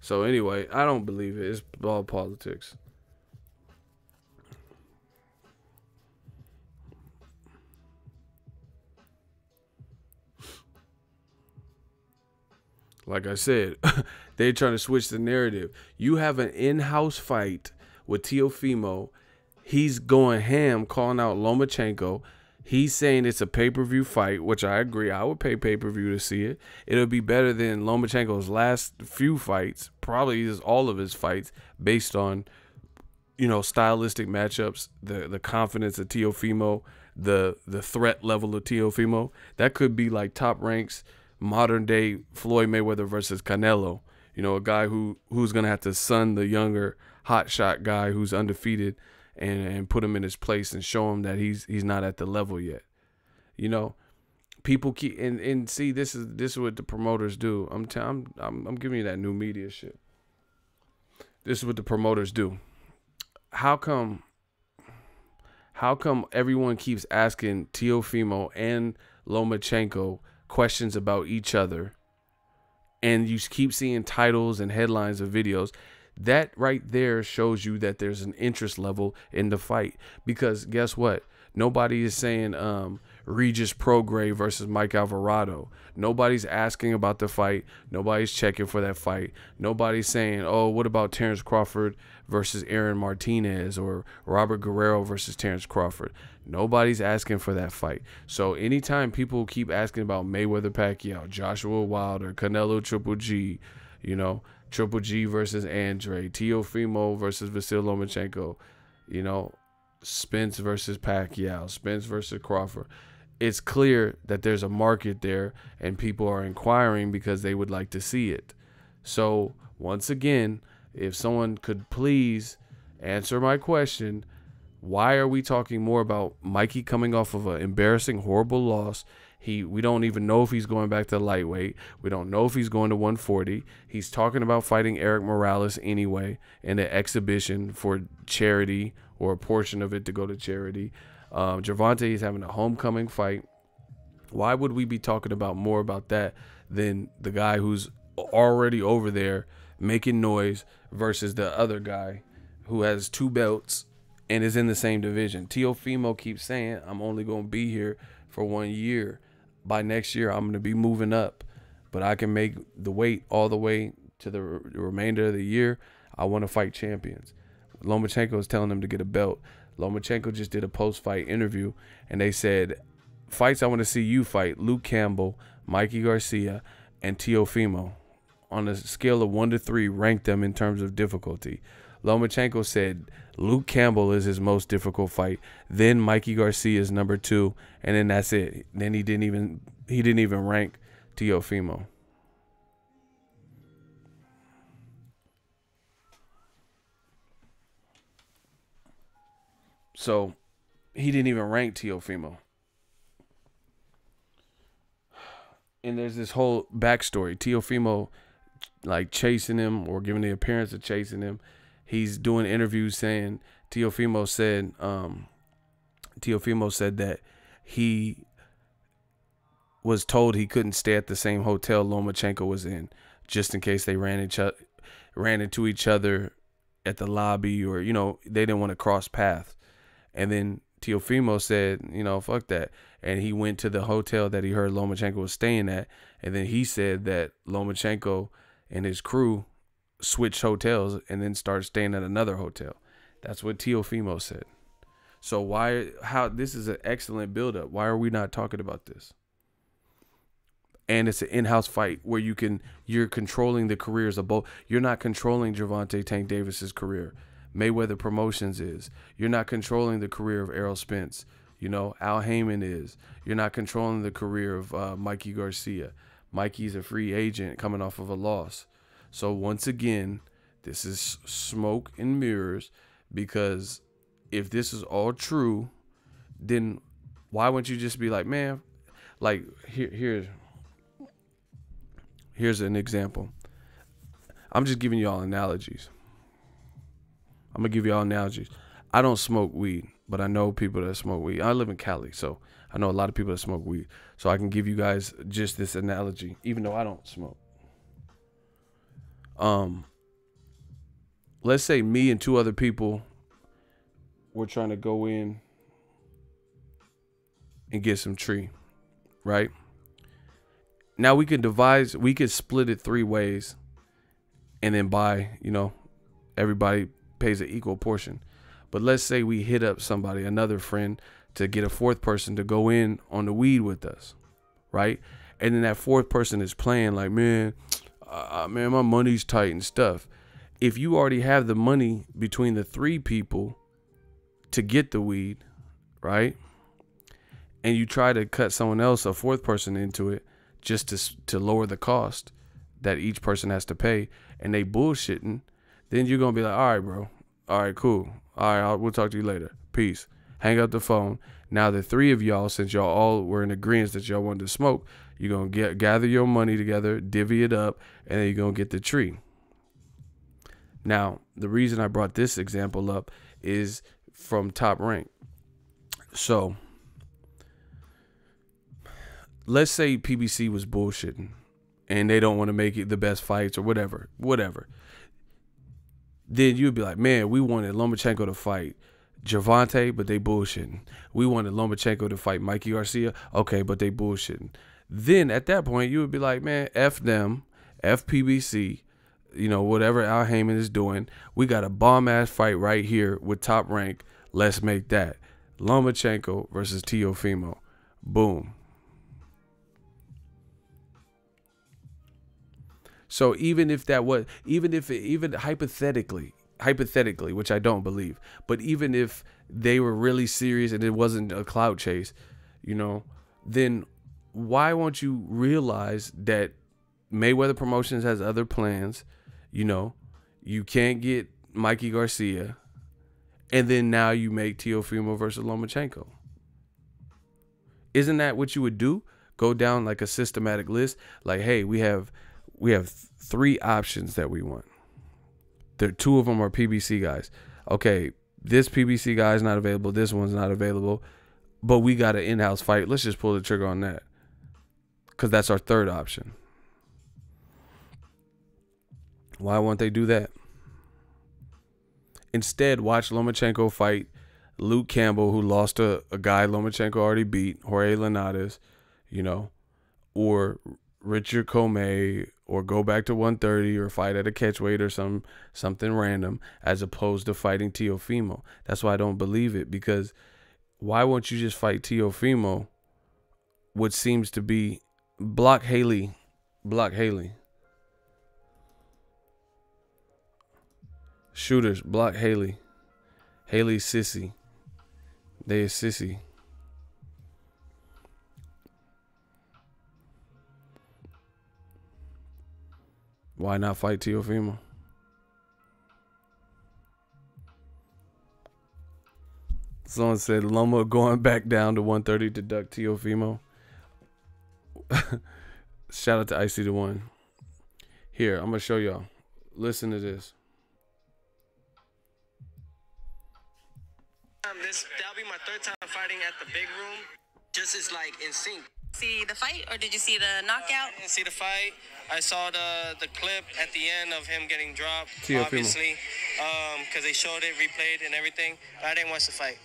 So anyway, I don't believe it. It's all politics. Like I said, they're trying to switch the narrative. You have an in-house fight with Teofimo. He's going ham, calling out Lomachenko. He's saying it's a pay-per-view fight, which I agree. I would pay pay-per-view to see it. It'll be better than Lomachenko's last few fights, probably just all of his fights, based on, you know, stylistic matchups, the confidence of Teofimo, the threat level of Teofimo. That could be like top ranks, modern day Floyd Mayweather versus Canelo. You know, a guy who's gonna have to sun the younger hotshot guy who's undefeated and put him in his place and show him that he's not at the level yet. You know, people keep and see, this is what the promoters do. I'm giving you that new media shit. This is what the promoters do. How come everyone keeps asking Teofimo and Lomachenko questions about each other, and you keep seeing titles and headlines of videos? That right there shows you that there's an interest level in the fight, because guess what? Nobody is saying Regis Prograis versus Mike Alvarado. Nobody's asking about the fight. Nobody's checking for that fight. Nobody's saying, oh, what about Terrence Crawford versus Aaron Martinez, or Robert Guerrero versus Terrence Crawford? Nobody's asking for that fight. So anytime people keep asking about Mayweather Pacquiao, Joshua Wilder, Canelo Triple G, you know, Triple G versus Andre, Teofimo versus Vasyl Lomachenko, you know, Spence versus Pacquiao, Spence versus Crawford, it's clear that there's a market there and people are inquiring because they would like to see it. So once again, if someone could please answer my question, why are we talking more about Mikey coming off of an embarrassing, horrible loss? We don't even know if he's going back to lightweight. We don't know if he's going to 140. He's talking about fighting Eric Morales anyway in an exhibition for charity, or a portion of it to go to charity. Gervonta is having a homecoming fight. Why would we be talking about more about that than the guy who's already over there making noise versus the other guy who has 2 belts and is in the same division? Teofimo keeps saying, I'm only going to be here for 1 year. By next year, I'm going to be moving up, but I can make the weight all the way to the remainder of the year. I want to fight champions. Lomachenko is telling him to get a belt. Lomachenko just did a post-fight interview, and they said, fights I want to see you fight: Luke Campbell, Mikey Garcia, and Teofimo. On a scale of 1 to 3, rank them in terms of difficulty. Lomachenko said Luke Campbell is his most difficult fight. Then Mikey Garcia is number 2, and then that's it. Then he didn't even rank Teofimo. So he didn't even rank Teofimo. And there's this whole backstory. Teofimo, like, chasing him or giving the appearance of chasing him. He's doing interviews saying Teofimo said that he was told he couldn't stay at the same hotel Lomachenko was in, just in case they ran into each other at the lobby, or, you know, they didn't want to cross paths. And then Teofimo said, you know, fuck that. And he went to the hotel that he heard Lomachenko was staying at. And then he said that Lomachenko and his crew switched hotels and then started staying at another hotel. That's what Teofimo said. So this is an excellent buildup. Why are we not talking about this? And it's an in-house fight where you're controlling the careers of both. You're not controlling Gervonta Tank Davis's career. Mayweather Promotions is. You're not controlling the career of Errol Spence. You know, Al Heyman is. You're not controlling the career of Mikey Garcia. Mikey's a free agent coming off of a loss. So once again, this is smoke and mirrors, because if this is all true, then why wouldn't you just be like, man, like, here's an example. I'm just giving y'all analogies. I'm going to give y'all analogies. I don't smoke weed, but I know people that smoke weed. I live in Cali, so I know a lot of people that smoke weed. So I can give you guys just this analogy, even though I don't smoke. Let's say me and 2 other people were trying to go in and get some tree, right? Now we could split it 3 ways and then buy, you know, everybody pays an equal portion. But let's say we hit up somebody, another friend, to get a 4th person to go in on the weed with us, right? And then that 4th person is playing like, man, my money's tight and stuff. If you already have the money between the 3 people to get the weed, right? And you try to cut someone else, a 4th person, into it just to lower the cost that each person has to pay, and they bullshitting, then you're going to be like, all right, bro. All right, cool. All right, we'll talk to you later. Peace. Hang up the phone. Now the 3 of y'all, since y'all all were in agreement that y'all wanted to smoke, you're going to gather your money together, divvy it up, and then you're going to get the tree. Now, the reason I brought this example up is from Top Rank. So, let's say PBC was bullshitting and they don't want to make it the best fights or whatever. Then you'd be like, man, we wanted Lomachenko to fight Gervonta, but they bullshitting. We wanted Lomachenko to fight Mikey Garcia. Okay, but they bullshitting. Then at that point, you would be like, man, F them, F PBC, you know, whatever Al Heyman is doing. We got a bomb-ass fight right here with Top Rank. Let's make that. Lomachenko versus Teofimo. Boom. So even hypothetically, which I don't believe, but even if they were really serious and it wasn't a clout chase, you know, then why won't you realize that Mayweather Promotions has other plans? You know, you can't get Mikey Garcia, and then now you make Teofimo versus Lomachenko. Isn't that what you would do? Go down like a systematic list, like, hey, we have 3 options that we want. 2 of them are PBC guys. Okay, this PBC guy is not available. This one's not available. But we got an in-house fight. Let's just pull the trigger on that, because that's our 3rd option. Why won't they do that? Instead, watch Lomachenko fight Luke Campbell, who lost to a guy Lomachenko already beat, Jorge Linares, you know, or Richard Comey, or go back to 130 or fight at a catchweight or something random, as opposed to fighting Teofimo. That's why I don't believe it, because why won't you just fight Teofimo what seems to be block Haley. Block Haley. Shooters, block Haley. Haley's sissy. They is sissy. Why not fight Teofimo? Someone said Loma going back down to 130 to duck Teofimo. Shout out to Icy the One. Here, I'm gonna show y'all. Listen to this. That'll be my third time fighting at the big room. Just is like in sync. See the fight, or did you see the knockout? I didn't see the fight. I saw the clip at the end of him getting dropped, Teofimo. obviously, because they showed it, replayed, and everything. But I didn't watch the fight.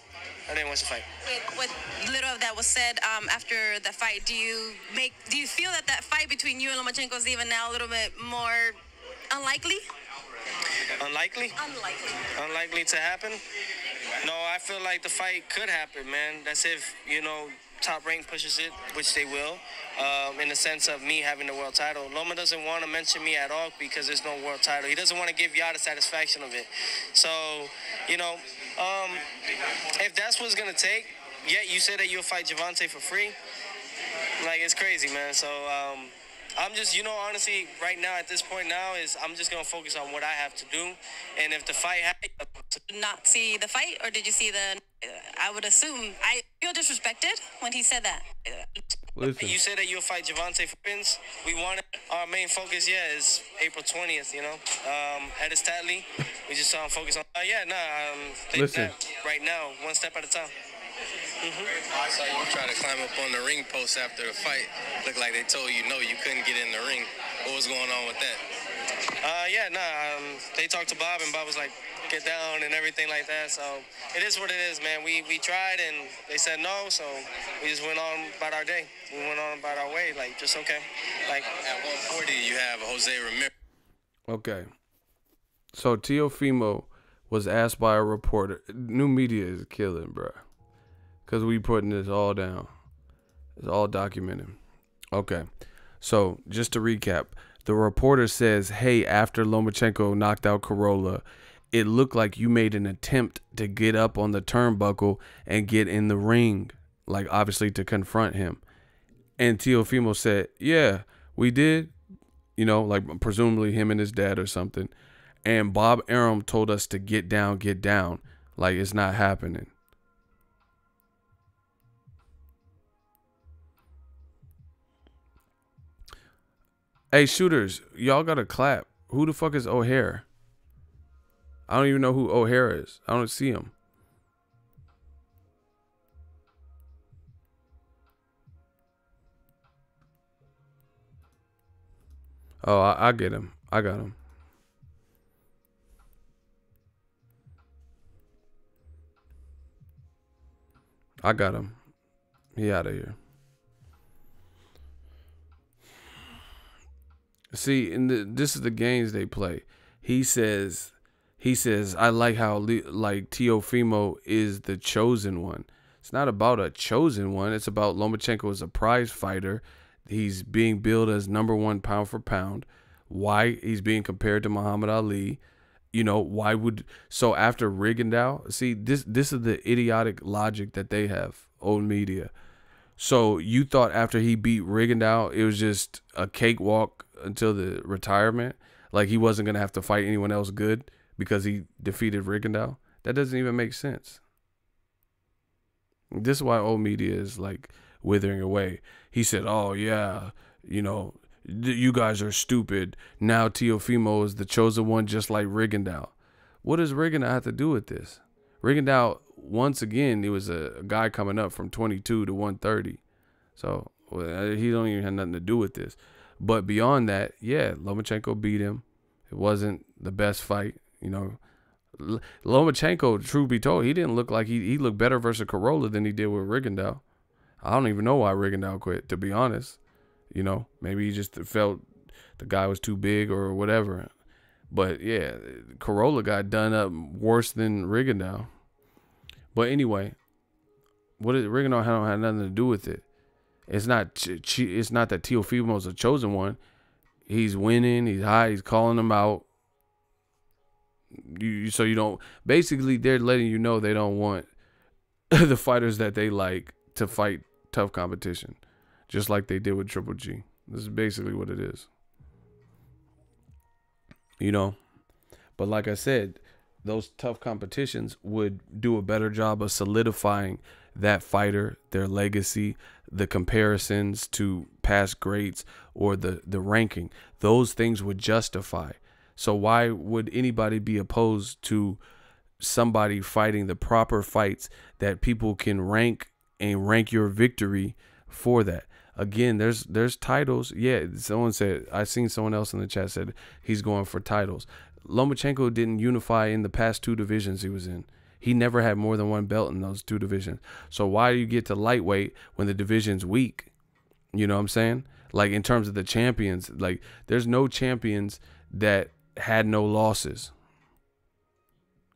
What little of that was said after the fight, do you feel that fight between you and Lomachenko is even now a little bit more unlikely? Unlikely? Unlikely to happen? No, I feel like the fight could happen, man. That's if, Top Rank pushes it, which they will, in the sense of me having the world title. Loma doesn't want to mention me at all because there's no world title. He doesn't want to give y'all the satisfaction of it. So, if that's what's going to take, yeah, you said that you'll fight Javante for free. Like, it's crazy, man. So, I'm just, honestly, right now, at this point now, I'm just going to focus on what I have to do. And if the fight happens... Not see the fight, or did you see the... I would assume... I feel disrespected when he said that. Listen. You said that you'll fight Javante for pins. We want it. Our main focus, is April 20th, Pettis Tatley. We just focus on... Listen. Right now, one step at a time. I saw you try to climb up on the ring post after the fight. Looked like they told you no, you couldn't get in the ring. What was going on with that? They talked to Bob, and Bob was like, get down and everything like that. So it is what it is, man. We tried, and they said no, so we just went on about our day. We went on about our way, just okay. Like at 140, you have Jose Ramirez. Okay. So Teofimo was asked by a reporter. New media is killing, bro. Because we putting this all down. It's all documented. Okay. So, just to recap. The reporter says, hey, after Lomachenko knocked out Corolla, it looked like you made an attempt to get up on the turnbuckle and get in the ring. Like, obviously, to confront him. And Teofimo said, yeah, we did. Like, presumably him and his dad or something. And Bob Arum told us to get down, get down. Like, it's not happening. Hey, shooters, y'all got to clap. Who the fuck is O'Hare? I don't even know who O'Hare is. I don't see him. Oh, I get him. I got him. I got him. He out of here. See, this is the games they play. He says, I like how Teofimo is the chosen one. It's not about a chosen one. It's about Lomachenko as a prize fighter. He's being billed as #1 pound for pound. Why he's being compared to Muhammad Ali? Why would so after Rigondeaux? See, this is the idiotic logic that they have, old media. So you thought after he beat Rigondeaux, it was just a cakewalk until the retirement? Like he wasn't going to have to fight anyone else good because he defeated Rigondeaux? That doesn't even make sense. This is why old media is like withering away. He said, oh, yeah, you guys are stupid. Now Teofimo is the chosen one just like Rigondeaux. What does Rigondeaux have to do with this? Rigondeaux, once again, it was a guy coming up from 22 to 130. So he don't even have nothing to do with this. But beyond that, yeah, Lomachenko beat him. It wasn't the best fight, Lomachenko, truth be told, he didn't look like he looked better versus Corolla than he did with Rigondeaux. I don't even know why Rigondeaux quit, to be honest. Maybe he just felt the guy was too big or whatever. But yeah, Corolla got done up worse than Rigondeaux. But anyway, what did Rigondeaux have nothing to do with it? It's not it's not that Teofimo's a chosen one. He's winning. He's high. He's calling them out. So you don't. Basically, they're letting you know they don't want the fighters that they like to fight tough competition, just like they did with Triple G. This is basically what it is. You know, but like I said, those tough competitions would do a better job of solidifying that fighter, their legacy, the comparisons to past greats, or the ranking. Those things would justify. So why would anybody be opposed to somebody fighting the proper fights that people can rank and rank your victory for that? Again, there's titles. Yeah, someone said, I seen someone else in the chat said he's going for titles. Lomachenko didn't unify in the past 2 divisions he was in. He never had more than 1 belt in those 2 divisions. So why do you get to lightweight when the division's weak? You know what I'm saying? Like, in terms of the champions, like, there's no champions that had no losses.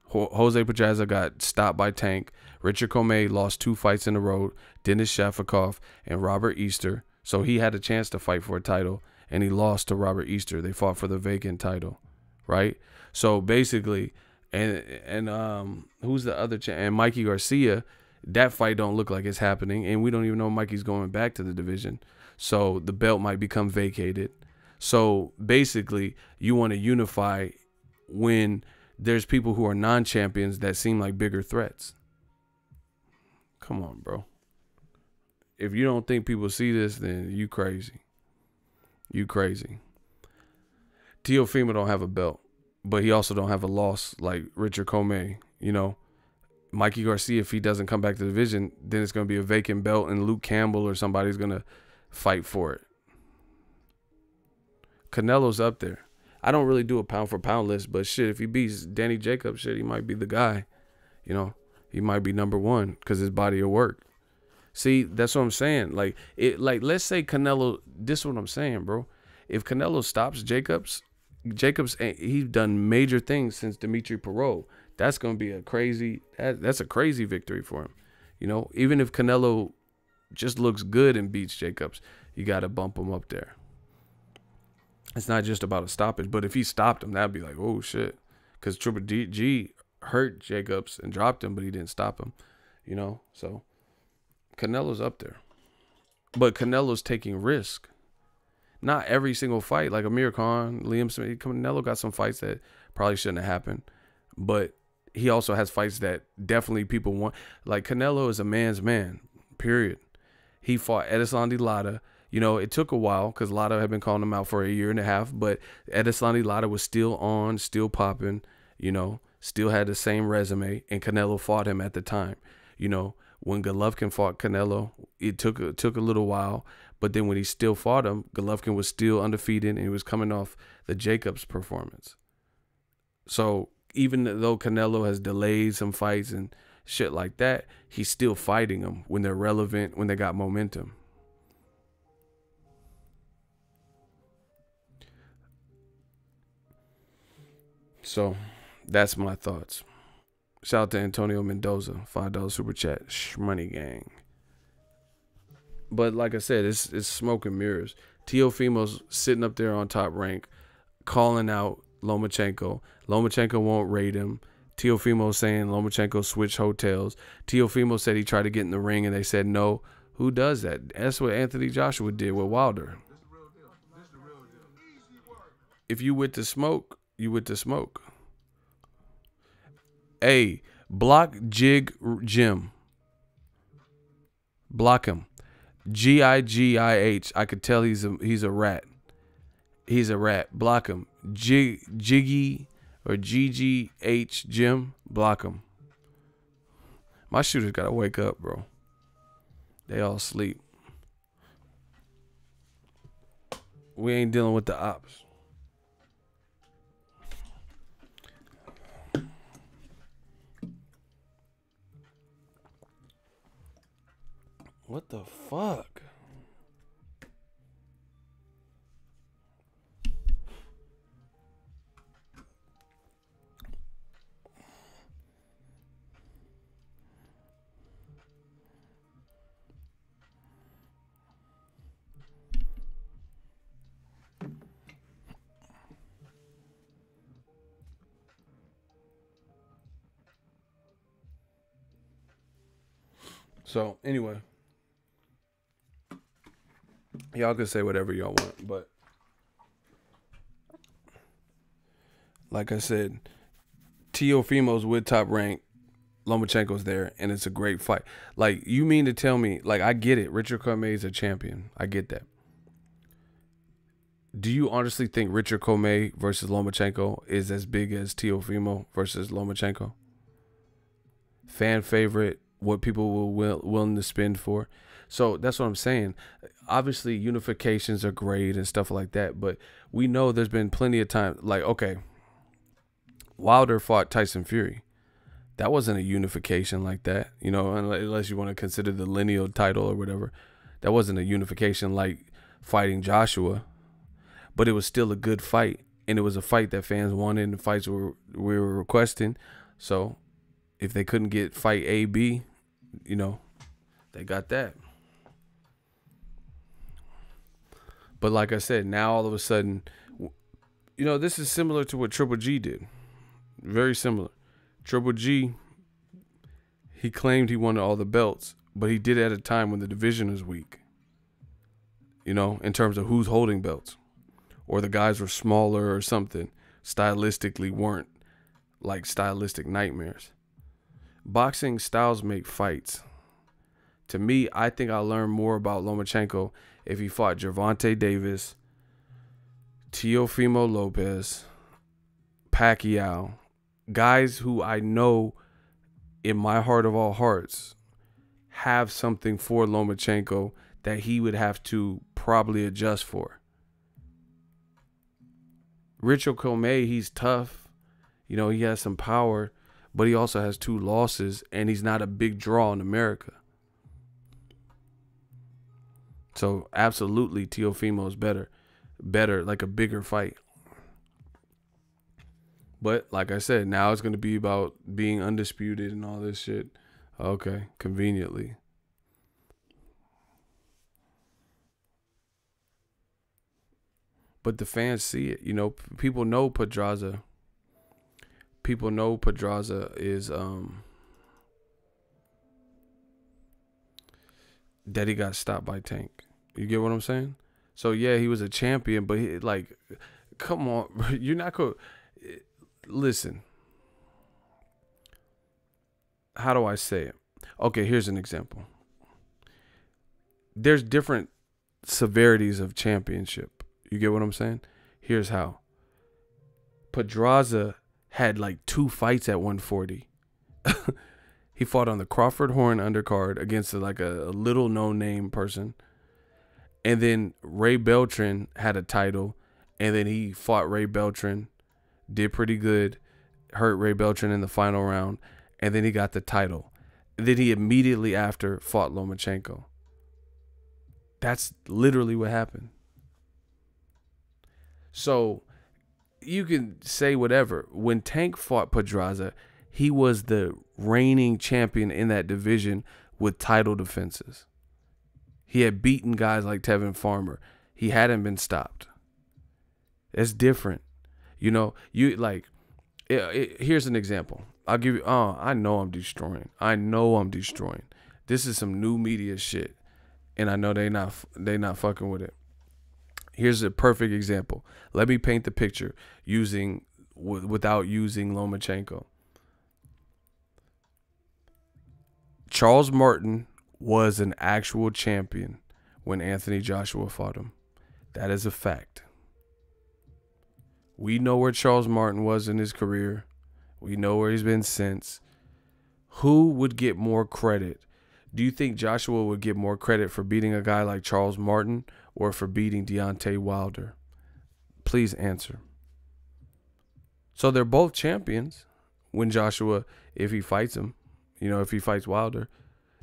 Jose Pedraza got stopped by Tank. Richard Comey lost 2 fights in a row. Denis Shafikov and Robert Easter. So he had a chance to fight for a title, and he lost to Robert Easter. They fought for the vacant title, right? So basically, and who's the other and Mikey Garcia, that fight don't look like it's happening, and we don't even know Mikey's going back to the division. So the belt might become vacated. So basically, you want to unify when there's people who are non-champions that seem like bigger threats. Come on, bro. If you don't think people see this, then you crazy. You crazy. Teofimo don't have a belt, but he also don't have a loss like Richard Comey. You know, Mikey Garcia, if he doesn't come back to the division, then it's going to be a vacant belt, and Luke Campbell or somebody's going to fight for it. Canelo's up there. I don't really do a pound for pound list, but shit, if he beats Danny Jacobs, shit, he might be the guy. You know, he might be number 1 because his body of work. See, that's what I'm saying. Like, let's say Canelo, this is what I'm saying, bro. If Canelo stops Jacobs, he's done major things since Dimitri Perot. That's going to be a crazy, that's a crazy victory for him. You know, even if Canelo just looks good and beats Jacobs, you got to bump him up there. It's not just about a stoppage, but if he stopped him, that'd be like, oh shit. Because Triple G hurt Jacobs and dropped him, but he didn't stop him. You know, so Canelo's up there. But Canelo's taking risk. Not every single fight, like Amir Khan, Liam Smith. Canelo got some fights that probably shouldn't have happened. But he also has fights that definitely people want. Like, Canelo is a man's man, period. He fought Edeslandi Lara. You know, it took a while because Lara had been calling him out for a year and a half. But Edeslandi Lara was still on, still popping, you know, still had the same resume. And Canelo fought him at the time. You know, when Golovkin fought Canelo, it took a little while. But then when he still fought him, Golovkin was still undefeated, and he was coming off the Jacobs performance. So even though Canelo has delayed some fights and shit like that, he's still fighting them when they're relevant, when they got momentum. So that's my thoughts. Shout out to Antonio Mendoza, $5 super chat, Shmoney gang. But like I said, it's smoke and mirrors. Teofimo's sitting up there on top rank, calling out Lomachenko. Lomachenko won't rate him. Teofimo saying Lomachenko switched hotels. Teofimo said he tried to get in the ring and they said no. Who does that? That's what Anthony Joshua did with Wilder. If you with the smoke, you with the smoke. Hey, block Jig Jim. Block him. Gigih. I could tell he's a rat. He's a rat. Block him. Jiggy or GGH Jim. Block him. My shooters gotta wake up, bro. They all sleep. We ain't dealing with the ops. What the fuck? So anyway, y'all can say whatever y'all want, but like I said, Teofimo's with Top Rank, Lomachenko's there, and it's a great fight. Like, you mean to tell me, like, I get it, Richard Commey is a champion. I get that. Do you honestly think Richard Commey versus Lomachenko is as big as Teofimo versus Lomachenko? Fan favorite, what people will willing to spend for. So that's what I'm saying. Obviously, unifications are great and stuff like that, but we know there's been plenty of time. Like, okay, Wilder fought Tyson Fury. That wasn't a unification like that, you know, unless you want to consider the lineal title or whatever. That wasn't a unification like fighting Joshua, but it was still a good fight, and it was a fight that fans wanted, and the fights we were requesting. So if they couldn't get fight A, B, you know, they got that. But like I said, now all of a sudden, you know, this is similar to what Triple G did. Very similar. Triple G, he claimed he wanted all the belts, but he did it at a time when the division was weak. You know, in terms of who's holding belts. Or the guys were smaller or something. Stylistically weren't like stylistic nightmares. Boxing styles make fights. To me, I think I learned more about Lomachenko if he fought Gervonta Davis, Teofimo Lopez, Pacquiao, guys who I know in my heart of all hearts have something for Lomachenko that he would have to probably adjust for. Richard Commey, he's tough. You know, he has some power, but he also has 2 losses, and he's not a big draw in America. So absolutely, Teofimo is better, like a bigger fight. But like I said, now it's going to be about being undisputed and all this shit. Okay, conveniently. But the fans see it. You know, people know Pedraza. People know Pedraza is that he got stopped by Tank. You get what I'm saying? So yeah, he was a champion, but he, like, come on, you're not going. Listen. How do I say it? Okay, here's an example. There's different severities of championship. You get what I'm saying? Here's how. Pedraza had like 2 fights at 140. He fought on the Crawford Horn undercard against like a little no-name person. And then Ray Beltran had a title. And then he fought Ray Beltran. Did pretty good. Hurt Ray Beltran in the final round. And then he got the title. And then he immediately after fought Lomachenko. That's literally what happened. So you can say whatever. When Tank fought Pedraza, he was the reigning champion in that division with title defenses. He had beaten guys like Tevin Farmer. He hadn't been stopped. It's different. You know, you like, here's an example. I'll give you, I know I'm destroying. This is some new media shit. And I know they not fucking with it. Here's a perfect example. Let me paint the picture without using Lomachenko. Charles Martin was an actual champion when Anthony Joshua fought him. That is a fact. We know where Charles Martin was in his career. We know where he's been since. Who would get more credit? Do you think Joshua would get more credit for beating a guy like Charles Martin or for beating Deontay Wilder? Please answer. So they're both champions when Joshua, if he fights him, you know, if he fights Wilder,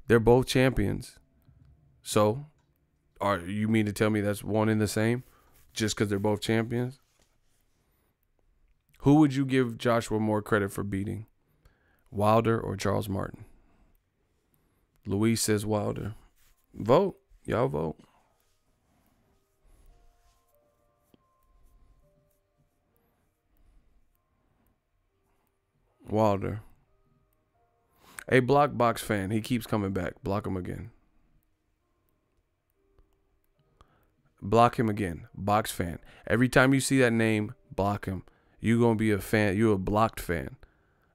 they're both champions. So you mean to tell me that's one and the same just because they're both champions? Who would you give Joshua more credit for beating? Wilder or Charles Martin? Luis says Wilder. Vote. Y'all vote. Wilder. Hey, block Box fan. He keeps coming back. Block him again. Block him again. Box fan. Every time you see that name, block him. You gonna be a fan. You a blocked fan.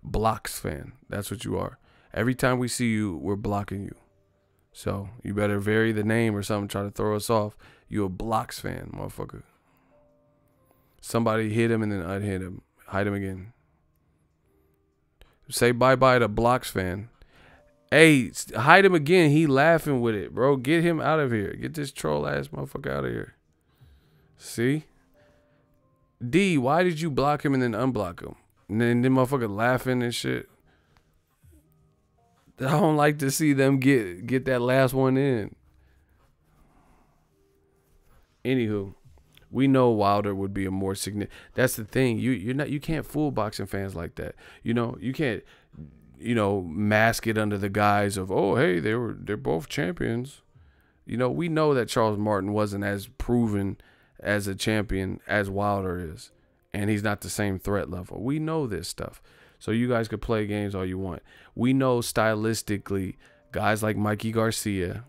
Blocks fan. That's what you are. Every time we see you, we're blocking you. So you better vary the name or something. Try to throw us off. You a blocks fan, motherfucker. Somebody hit him and then unhit him. Hide him again. Say bye-bye to blocks fan. Hey, hide him again. He laughing with it, bro. Get him out of here. Get this troll ass motherfucker out of here. See? D, why did you block him and then unblock him? And then motherfucker laughing and shit. I don't like to see them get that last one in. Anywho, we know Wilder would be a more significant. That's the thing. You can't fool boxing fans like that. You know, you can't, mask it under the guise of, oh, hey, they're both champions. You know, we know that Charles Martin wasn't as proven as a champion as Wilder is, and he's not the same threat level. We know this stuff. So you guys could play games all you want. We know stylistically, guys like Mikey Garcia,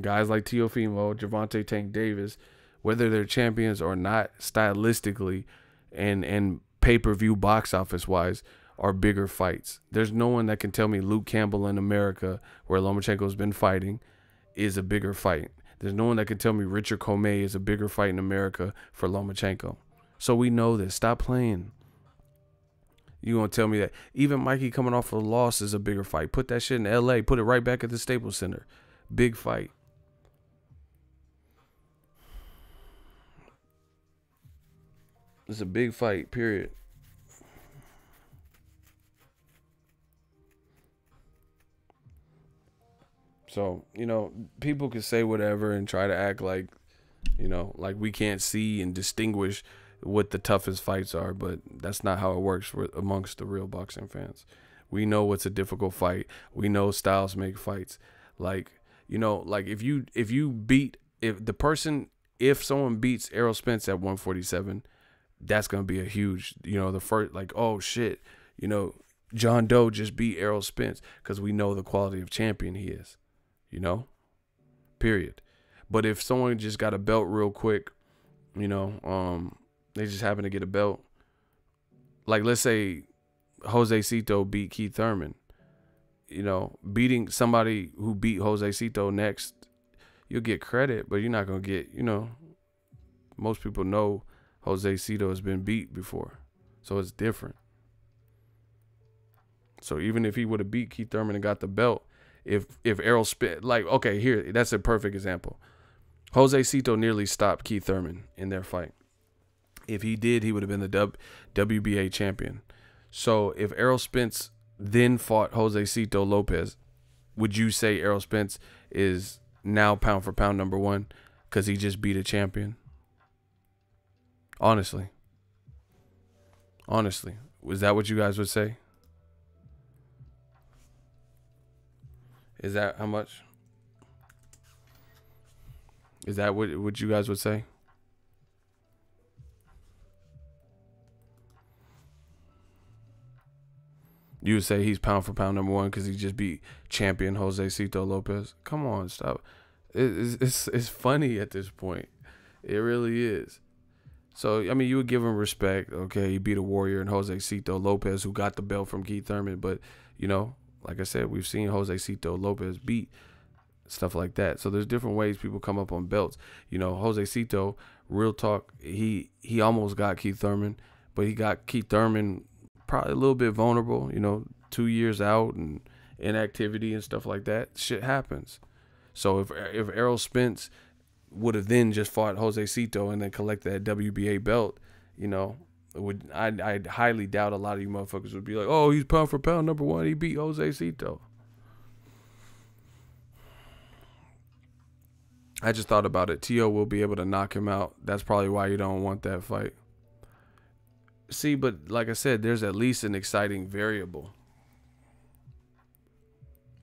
guys like Teofimo, Gervonta Tank Davis, whether they're champions or not, stylistically and pay-per-view box office wise, are bigger fights. There's no one that can tell me Luke Campbell in America, where Lomachenko's been fighting, is a bigger fight. There's no one that can tell me Richard Comey is a bigger fight in America for Lomachenko. So we know this. Stop playing. You gonna tell me that even Mikey coming off of a loss is a bigger fight? Put that shit in LA. Put it right back at the Staples Center. Big fight. It's a big fight, period. So, people can say whatever and try to act like, like we can't see and distinguish what the toughest fights are, but that's not how it works amongst the real boxing fans. We know what's a difficult fight. We know styles make fights. Like, like if someone beats Errol Spence at 147, that's going to be a huge, the first, like, oh shit, John Doe just beat Errol Spence, because we know the quality of champion he is, period. But if someone just got a belt real quick, they just happen to get a belt. Like, let's say Jose Cito beat Keith Thurman. Beating somebody who beat Jose Cito next, you'll get credit, but you're not going to get, most people know Jose Cito has been beat before. So it's different. So even if he would have beat Keith Thurman and got the belt, if Errol Spence, like, okay, here, that's a perfect example. Jose Cito nearly stopped Keith Thurman in their fight. If he did, he would have been the WBA champion. So if Errol Spence then fought Jose Cito Lopez, would you say Errol Spence is now pound for pound number one because he just beat a champion? Honestly. Was that what you guys would say? Is that how much? Is that what you guys would say? You would say he's pound for pound number one because he just beat champion Jose Cito Lopez? Come on, stop. It's funny at this point. It really is. So, I mean, you would give him respect. Okay, he beat a warrior in Jose Cito Lopez, who got the belt from Keith Thurman. But, like I said, we've seen Jose Cito Lopez beat stuff like that. So there's different ways people come up on belts. Jose Cito, real talk, he almost got Keith Thurman, but he got Keith Thurman probably a little bit vulnerable, 2 years out and inactivity and stuff like that. Shit happens. So if Errol Spence would have then just fought Jose Cito and then collected that WBA belt, I highly doubt a lot of you motherfuckers would be like, oh, he's pound for pound number one. He beat Jose Cito. I just thought about it. Tio will be able to knock him out. That's probably why you don't want that fight. See, but like I said, there's at least an exciting variable.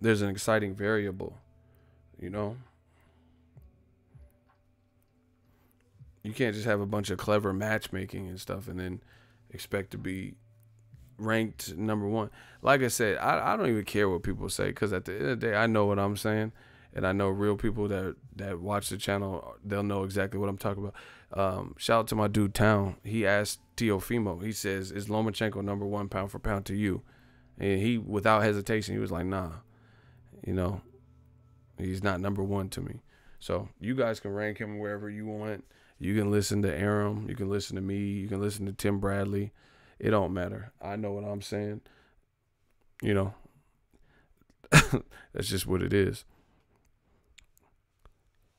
There's an exciting variable, You can't just have a bunch of clever matchmaking and stuff and then expect to be ranked number one. Like I said, I don't even care what people say, because at the end of the day, I know what I'm saying, and I know real people that watch the channel, they'll know exactly what I'm talking about. Shout out to my dude Town. He asked Teofimo, he says, is Lomachenko number one pound for pound to you? And he, without hesitation, he was like, nah, you know, he's not number one to me. So you guys can rank him wherever you want. You can listen to Aram. You can listen to me. You can listen to Tim Bradley. It don't matter. I know what I'm saying. You know, that's just what it is.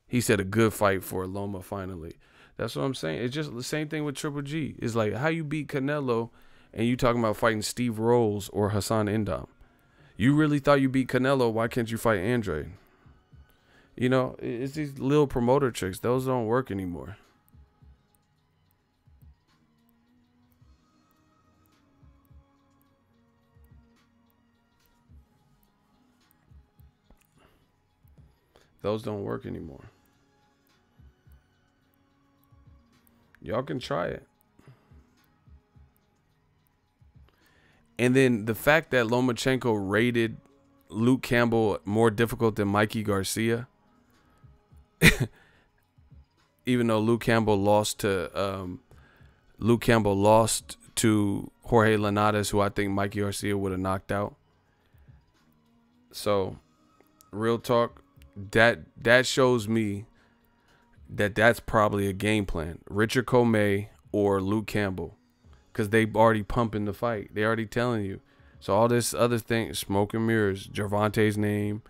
He said a good fight for Loma finally. That's what I'm saying. It's just the same thing with Triple G. It's like, how you beat Canelo and you talking about fighting Steve Rolls or Hassan Endam. You really thought you beat Canelo. Why can't you fight Andre? You know, it's these little promoter tricks. Those don't work anymore. Those don't work anymore. Y'all can try it. And then the fact that Lomachenko rated Luke Campbell more difficult than Mikey Garcia, even though Luke Campbell lost to Jorge Linares, who I think Mikey Garcia would have knocked out. So, real talk, that shows me that that's probably a game plan. Richard Comey or Luke Campbell, because they already pumping the fight. They already telling you. So all this other thing, smoke and mirrors, Gervante's name.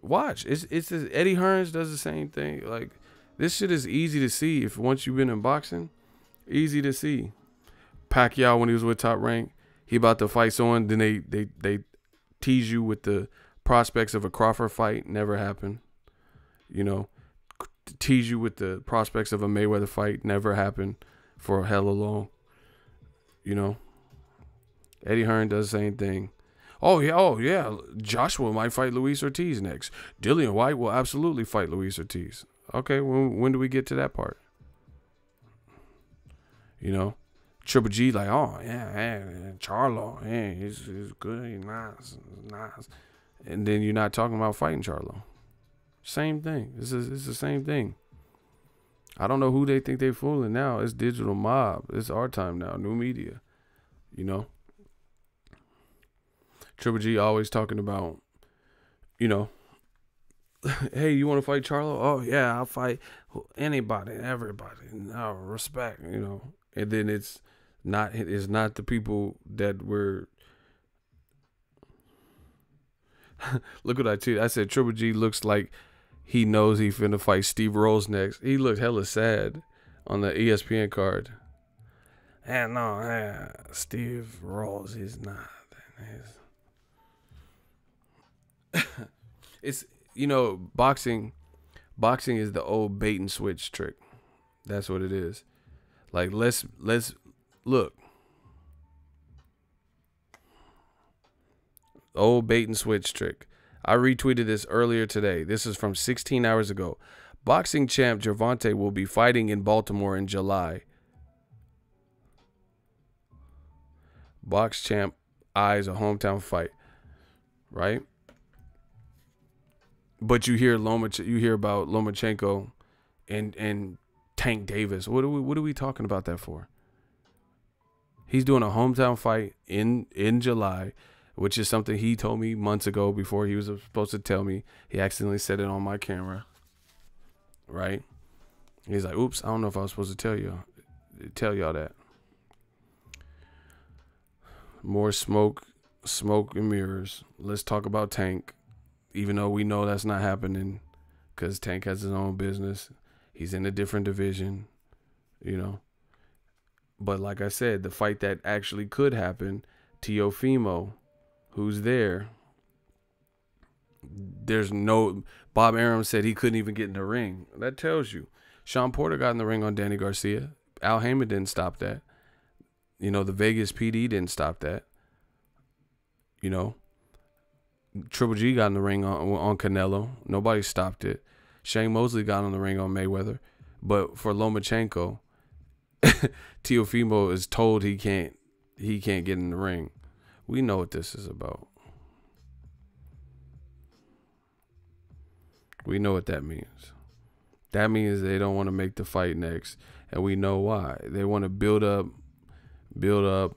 Watch. It's Eddie Hearns does the same thing. Like, this shit is easy to see if once you've been in boxing. Easy to see. Pacquiao, when he was with Top Rank, he about to fight someone, then they tease you with the prospects of a Crawford fight. Never happened. You know, tease you with the prospects of a Mayweather fight. Never happened for hella long. You know, Eddie Hearn does the same thing. Oh yeah, Joshua might fight Luis Ortiz next. Dillian White will absolutely fight Luis Ortiz. Okay, when do we get to that part? You know, Triple G like, oh yeah, Charlo, yeah, he's good, he's nice. And then you're not talking about fighting Charlo. Same thing. It's the same thing. I don't know who they think they're fooling now. It's digital mob. It's our time now. New media. You know? Triple G always talking about, you know, hey, you want to fight Charlo? Oh, yeah, I'll fight anybody, everybody. No, respect, you know. And then it's not the people that were... Look what I tell you. I said Triple G looks like he knows he finna fight Steve Rolls next. He looked hella sad on the ESPN card. And no, Steve Rolls, he's not. It's, you know, boxing is the old bait and switch trick. That's what it is. Like, let's look. Old bait and switch trick. I retweeted this earlier today. This is from 16 hours ago. Boxing champ Gervonta will be fighting in Baltimore in July. Box champ eyes a hometown fight, right? But you hear about Lomachenko and Tank Davis. What are we talking about that for? He's doing a hometown fight in July, which is something he told me months ago before he was supposed to tell me. He accidentally said it on my camera, right? He's like, oops, I don't know if I was supposed to tell y'all that. More smoke and mirrors. Let's talk about Tank, even though we know that's not happening because Tank has his own business. He's in a different division, you know. But like I said, the fight that actually could happen, Teofimo, who's there. There's no... Bob Arum said he couldn't even get in the ring. That tells you. Sean Porter got in the ring on Danny Garcia. Al Heyman didn't stop that. You know, the Vegas PD didn't stop that. You know, Triple G got in the ring on Canelo. Nobody stopped it. Shane Mosley got in the ring on Mayweather. But for Lomachenko, Teofimo is told he can't get in the ring. We know what this is about. We know what that means. That means they don't want to make the fight next, and we know why. They want to build up,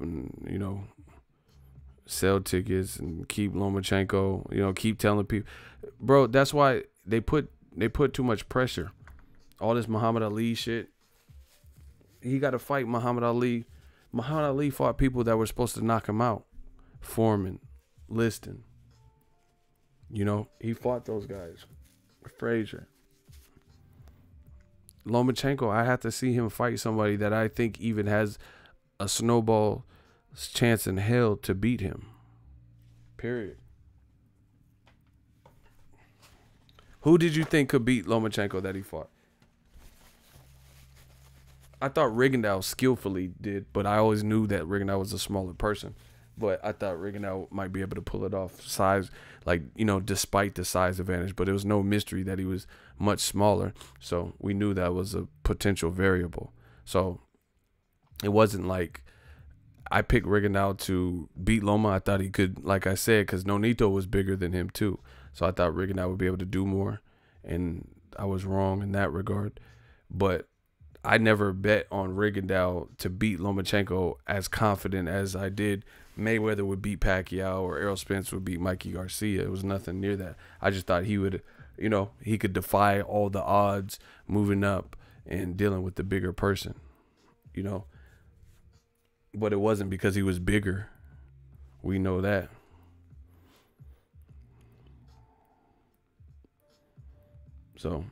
and, you know, sell tickets and keep Lomachenko, you know, keep telling people. Bro, that's why they put too much pressure. All this Muhammad Ali shit. He got to fight Muhammad Ali. Muhammad Ali fought people that were supposed to knock him out. Foreman, Liston. You know, he fought those guys. Frazier. Lomachenko, I have to see him fight somebody that I think even has a snowball chance in hell to beat him. Period. Who did you think could beat Lomachenko that he fought? I thought Rigondeaux skillfully did, but I always knew that Rigondeaux was a smaller person. But I thought Rigondeaux might be able to pull it off size, like, you know, despite the size advantage. But it was no mystery that he was much smaller. So we knew that was a potential variable. So it wasn't like I picked Rigondeaux to beat Loma. I thought he could, like I said, because Nonito was bigger than him too. So I thought Rigondeaux would be able to do more. And I was wrong in that regard. But I never bet on Rigondeaux to beat Lomachenko as confident as I did Mayweather would beat Pacquiao or Errol Spence would beat Mikey Garcia. It was nothing near that. I just thought he would, you know, he could defy all the odds moving up and dealing with the bigger person, you know. But it wasn't because he was bigger. We know that. So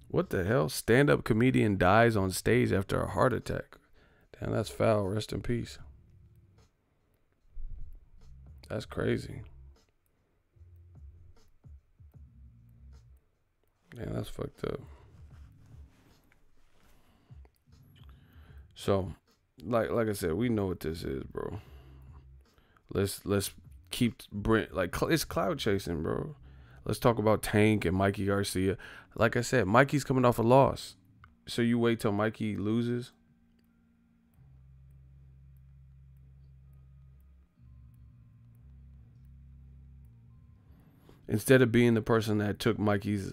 what the hell? Stand-up comedian dies on stage after a heart attack. Damn, that's foul. Rest in peace. That's crazy. Damn, that's fucked up. So, like I said, we know what this is, bro. Let's keep it's cloud chasing, bro. Let's talk about Tank and Mikey Garcia. Like I said, Mikey's coming off a loss. So you wait till Mikey loses? Instead of being the person that took Mikey's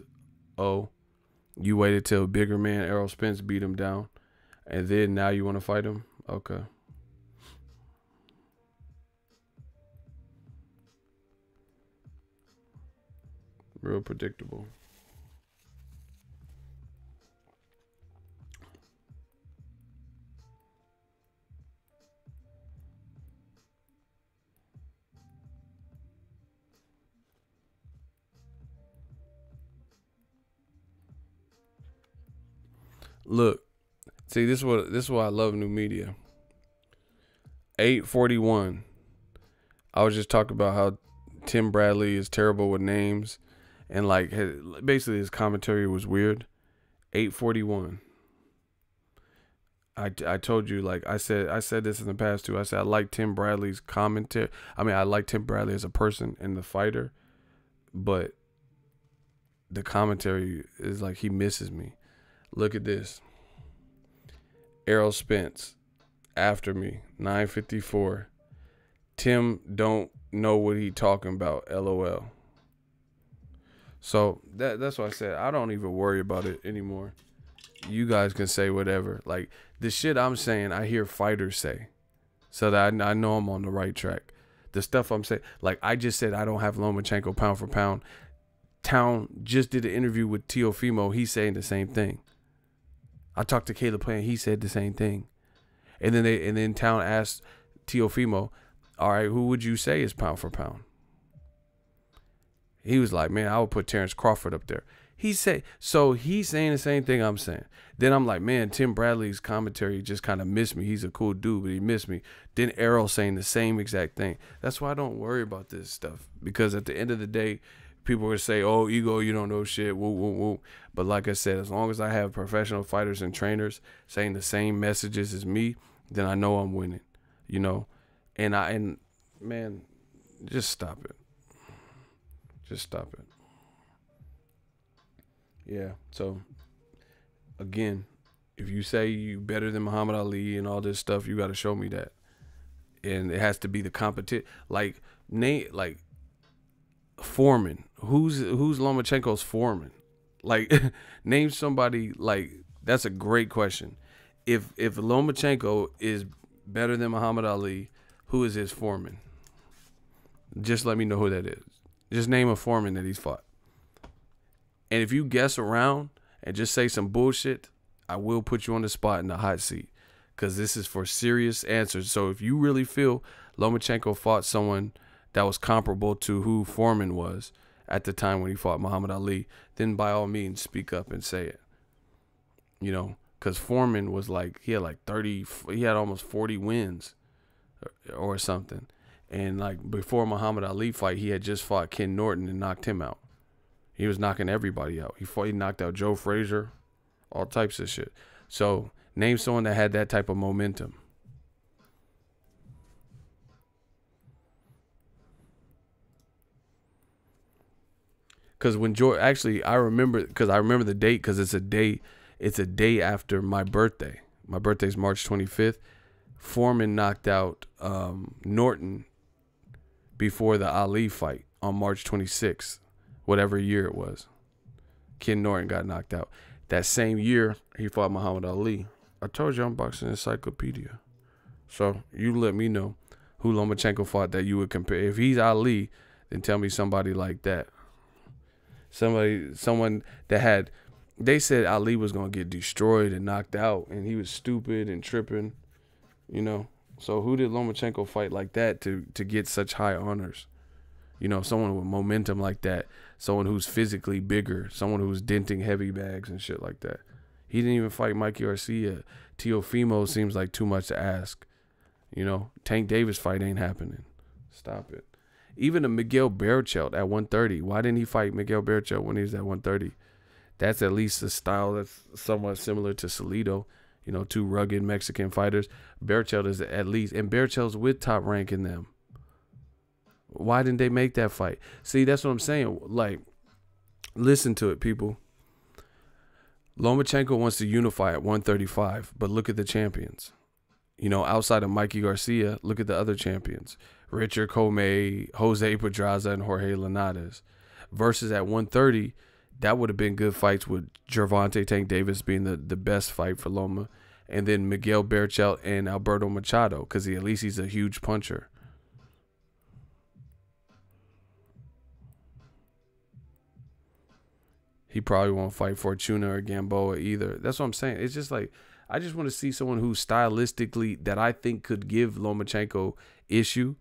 you waited till bigger man Errol Spence beat him down. And then now you want to fight him? Okay. Real predictable. Look, see, this is why I love new media. 8:41. I was just talking about how Tim Bradley is terrible with names. And like basically his commentary was weird. 8:41. I told you, like I said this in the past too. I said I like Tim Bradley's commentary. I mean, I like Tim Bradley as a person and the fighter, but the commentary is like he misses me. Look at this. Errol Spence after me, 9:54. Tim don't know what he talking about. LOL. So that's why I said I don't even worry about it anymore. You guys can say whatever. Like the shit I'm saying, I hear fighters say, so that I know I'm on the right track. The stuff I'm saying, like I just said, I don't have Lomachenko pound for pound. Town just did an interview with Teofimo. He's saying the same thing. I talked to Caleb Plant. He said the same thing. And then Town asked Teofimo, all right, who would you say is pound for pound? He was like, man, I would put Terrence Crawford up there. He said, so he's saying the same thing I'm saying. Then I'm like, man, Tim Bradley's commentary just kind of missed me. He's a cool dude, but he missed me. Then Errol saying the same exact thing. That's why I don't worry about this stuff. Because at the end of the day, people would say, oh, ego, you don't know shit, woo, woo, woo. But like I said, as long as I have professional fighters and trainers saying the same messages as me, then I know I'm winning, you know. And man, just stop it. Just stop it. Yeah. So again, if you say you better than Muhammad Ali and all this stuff, you got to show me that. And it has to be the competition. Like name like Foreman. Who's Lomachenko's foreman? Like name somebody. Like that's a great question. If Lomachenko is better than Muhammad Ali, who is his foreman? Just let me know who that is. Just name a foreman that he's fought. And if you guess around and just say some bullshit, I will put you on the spot in the hot seat, because this is for serious answers. So if you really feel Lomachenko fought someone that was comparable to who Foreman was at the time when he fought Muhammad Ali, then by all means speak up and say it. You know, because Foreman was like, he had almost 40 wins or something. And like before Muhammad Ali fight, he had just fought Ken Norton and knocked him out. He was knocking everybody out. He knocked out Joe Frazier, all types of shit. So name someone that had that type of momentum. Because when George, actually, I remember the date, because it's a day after my birthday. My birthday's March 25th. Foreman knocked out Norton before the Ali fight on March 26th, whatever year it was. Ken Norton got knocked out. That same year, he fought Muhammad Ali. I told you I'm boxing encyclopedia. So you let me know who Lomachenko fought that you would compare. If he's Ali, then tell me somebody like that. Someone that had, they said Ali was going to get destroyed and knocked out, and he was stupid and tripping, you know. So who did Lomachenko fight like that to get such high honors? You know, someone with momentum like that, someone who's physically bigger, someone who's denting heavy bags and shit like that. He didn't even fight Mikey Garcia. Teofimo seems like too much to ask. You know, Tank Davis fight ain't happening. Stop it. Even a Miguel Berchelt at 130. Why didn't he fight Miguel Berchelt when he was at 130? That's at least a style that's somewhat similar to Salido. You know, two rugged Mexican fighters. Berchelt is at least, and Berchelt's with Top Rank in them. Why didn't they make that fight? See, that's what I'm saying. Like, listen to it, people. Lomachenko wants to unify at 135, but look at the champions. You know, outside of Mikey Garcia, look at the other champions. Richard Comey, Jose Pedraza, and Jorge Linares. Versus at 130, that would have been good fights, with Gervonta Tank Davis being the best fight for Loma. And then Miguel Berchelt and Alberto Machado, because at least he's a huge puncher. He probably won't fight Fortuna or Gamboa either. That's what I'm saying. It's just like, I just want to see someone who stylistically, that I think could give Lomachenko issue.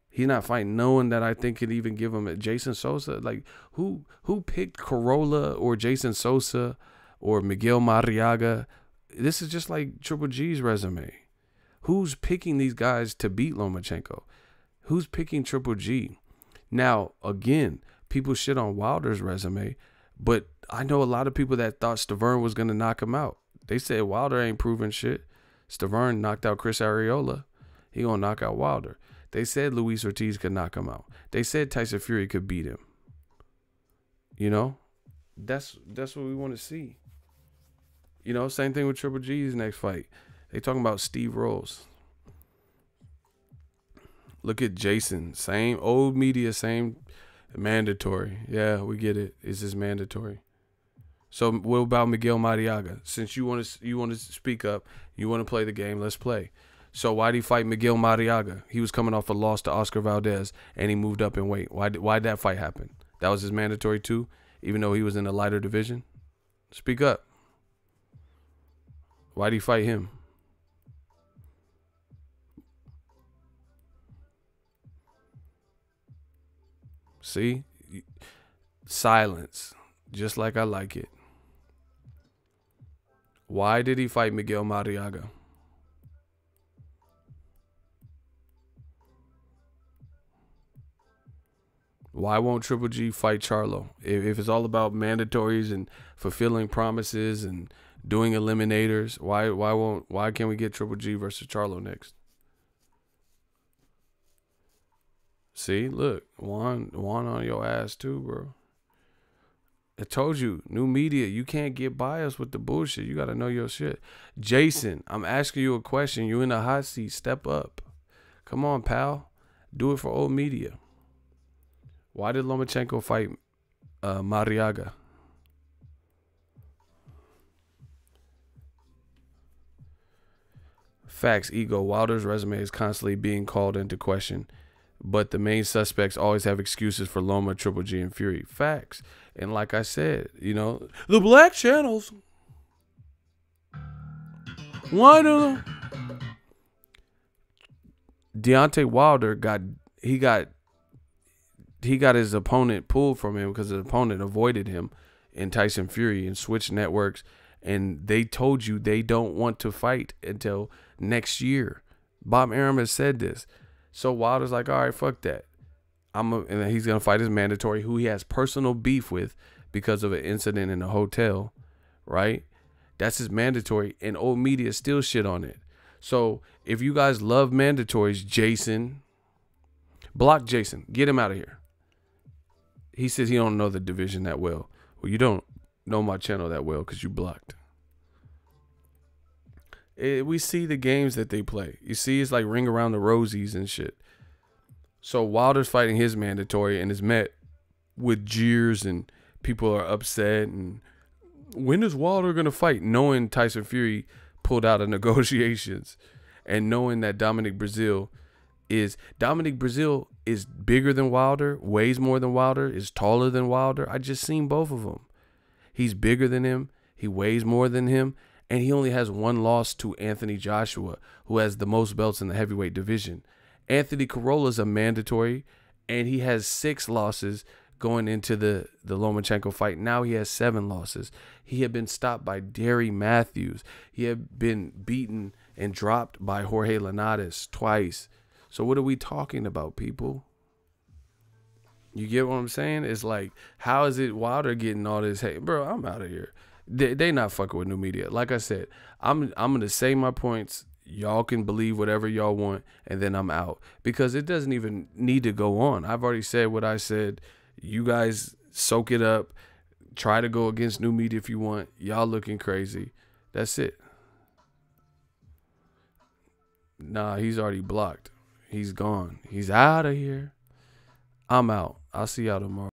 He's not fighting no one that I think could even give him a Jason Sosa. Like, who picked Corolla or Jason Sosa or Miguel Mariaga? This is just like Triple G's resume. Who's picking these guys to beat Lomachenko? Who's picking Triple G? Now, again, people shit on Wilder's resume, but I know a lot of people that thought Stavern was going to knock him out. They said Wilder ain't proving shit. Stavern knocked out Chris Arreola. He going to knock out Wilder. They said Luis Ortiz could knock him out. They said Tyson Fury could beat him. You know? That's what we want to see. You know, same thing with Triple G's next fight. They talking about Steve Rolls. Look at Jason. Same old media, same mandatory. Yeah, we get it. It's just mandatory. So what about Miguel Mariaga? Since you want to speak up, you want to play the game, let's play. So why did he fight Miguel Mariaga? He was coming off a loss to Oscar Valdez, and he moved up in weight. Why did that fight happen? That was his mandatory too, even though he was in a lighter division? Speak up. Why did he fight him? See? Silence. Just like I like it. Why did he fight Miguel Mariaga? Why won't Triple G fight Charlo? If it's all about mandatories and fulfilling promises and doing eliminators, why can't we get Triple G versus Charlo next? See, look, Juan on your ass too, bro. I told you, new media, you can't get biased with the bullshit. You got to know your shit. Jason, I'm asking you a question. You in the hot seat. Step up. Come on, pal. Do it for old media. Why did Lomachenko fight Mariaga? Facts, ego. Wilder's resume is constantly being called into question, but the main suspects always have excuses for Loma, Triple G, and Fury. Facts. And like I said, you know, the black channels. Why do Deontay Wilder got his opponent pulled from him because his opponent avoided him in Tyson Fury and switched networks, and they told you they don't want to fight until next year. Bob Arum has said this. So Wilder's like, all right, fuck that. And he's going to fight his mandatory, who he has personal beef with because of an incident in a hotel, right? That's his mandatory, and old media still shit on it. So if you guys love mandatories, Jason, block Jason. Get him out of here. He says he don't know the division that well. Well, you don't know my channel that well because you blocked. We see the games that they play. You see, it's like Ring Around the Rosies and shit. So Wilder's fighting his mandatory and is met with jeers and people are upset. And when is Wilder going to fight? Knowing Tyson Fury pulled out of negotiations and knowing that Dominic Breazeale is bigger than Wilder, weighs more than Wilder, is taller than Wilder. I just seen both of them. He's bigger than him. He weighs more than him. And he only has one loss to Anthony Joshua, who has the most belts in the heavyweight division. Anthony Corolla's a mandatory, and he has 6 losses going into the Lomachenko fight. Now he has 7 losses. He had been stopped by Derry Matthews. He had been beaten and dropped by Jorge Linares twice. So what are we talking about, people? You get what I'm saying? It's like, how is it Wilder getting all this hate? Bro, I'm out of here. They not fucking with new media. Like I said, I'm going to say my points. Y'all can believe whatever y'all want, and then I'm out. Because it doesn't even need to go on. I've already said what I said. You guys soak it up. Try to go against new media if you want. Y'all looking crazy. That's it. Nah, he's already blocked. He's gone. He's out of here. I'm out. I'll see y'all tomorrow.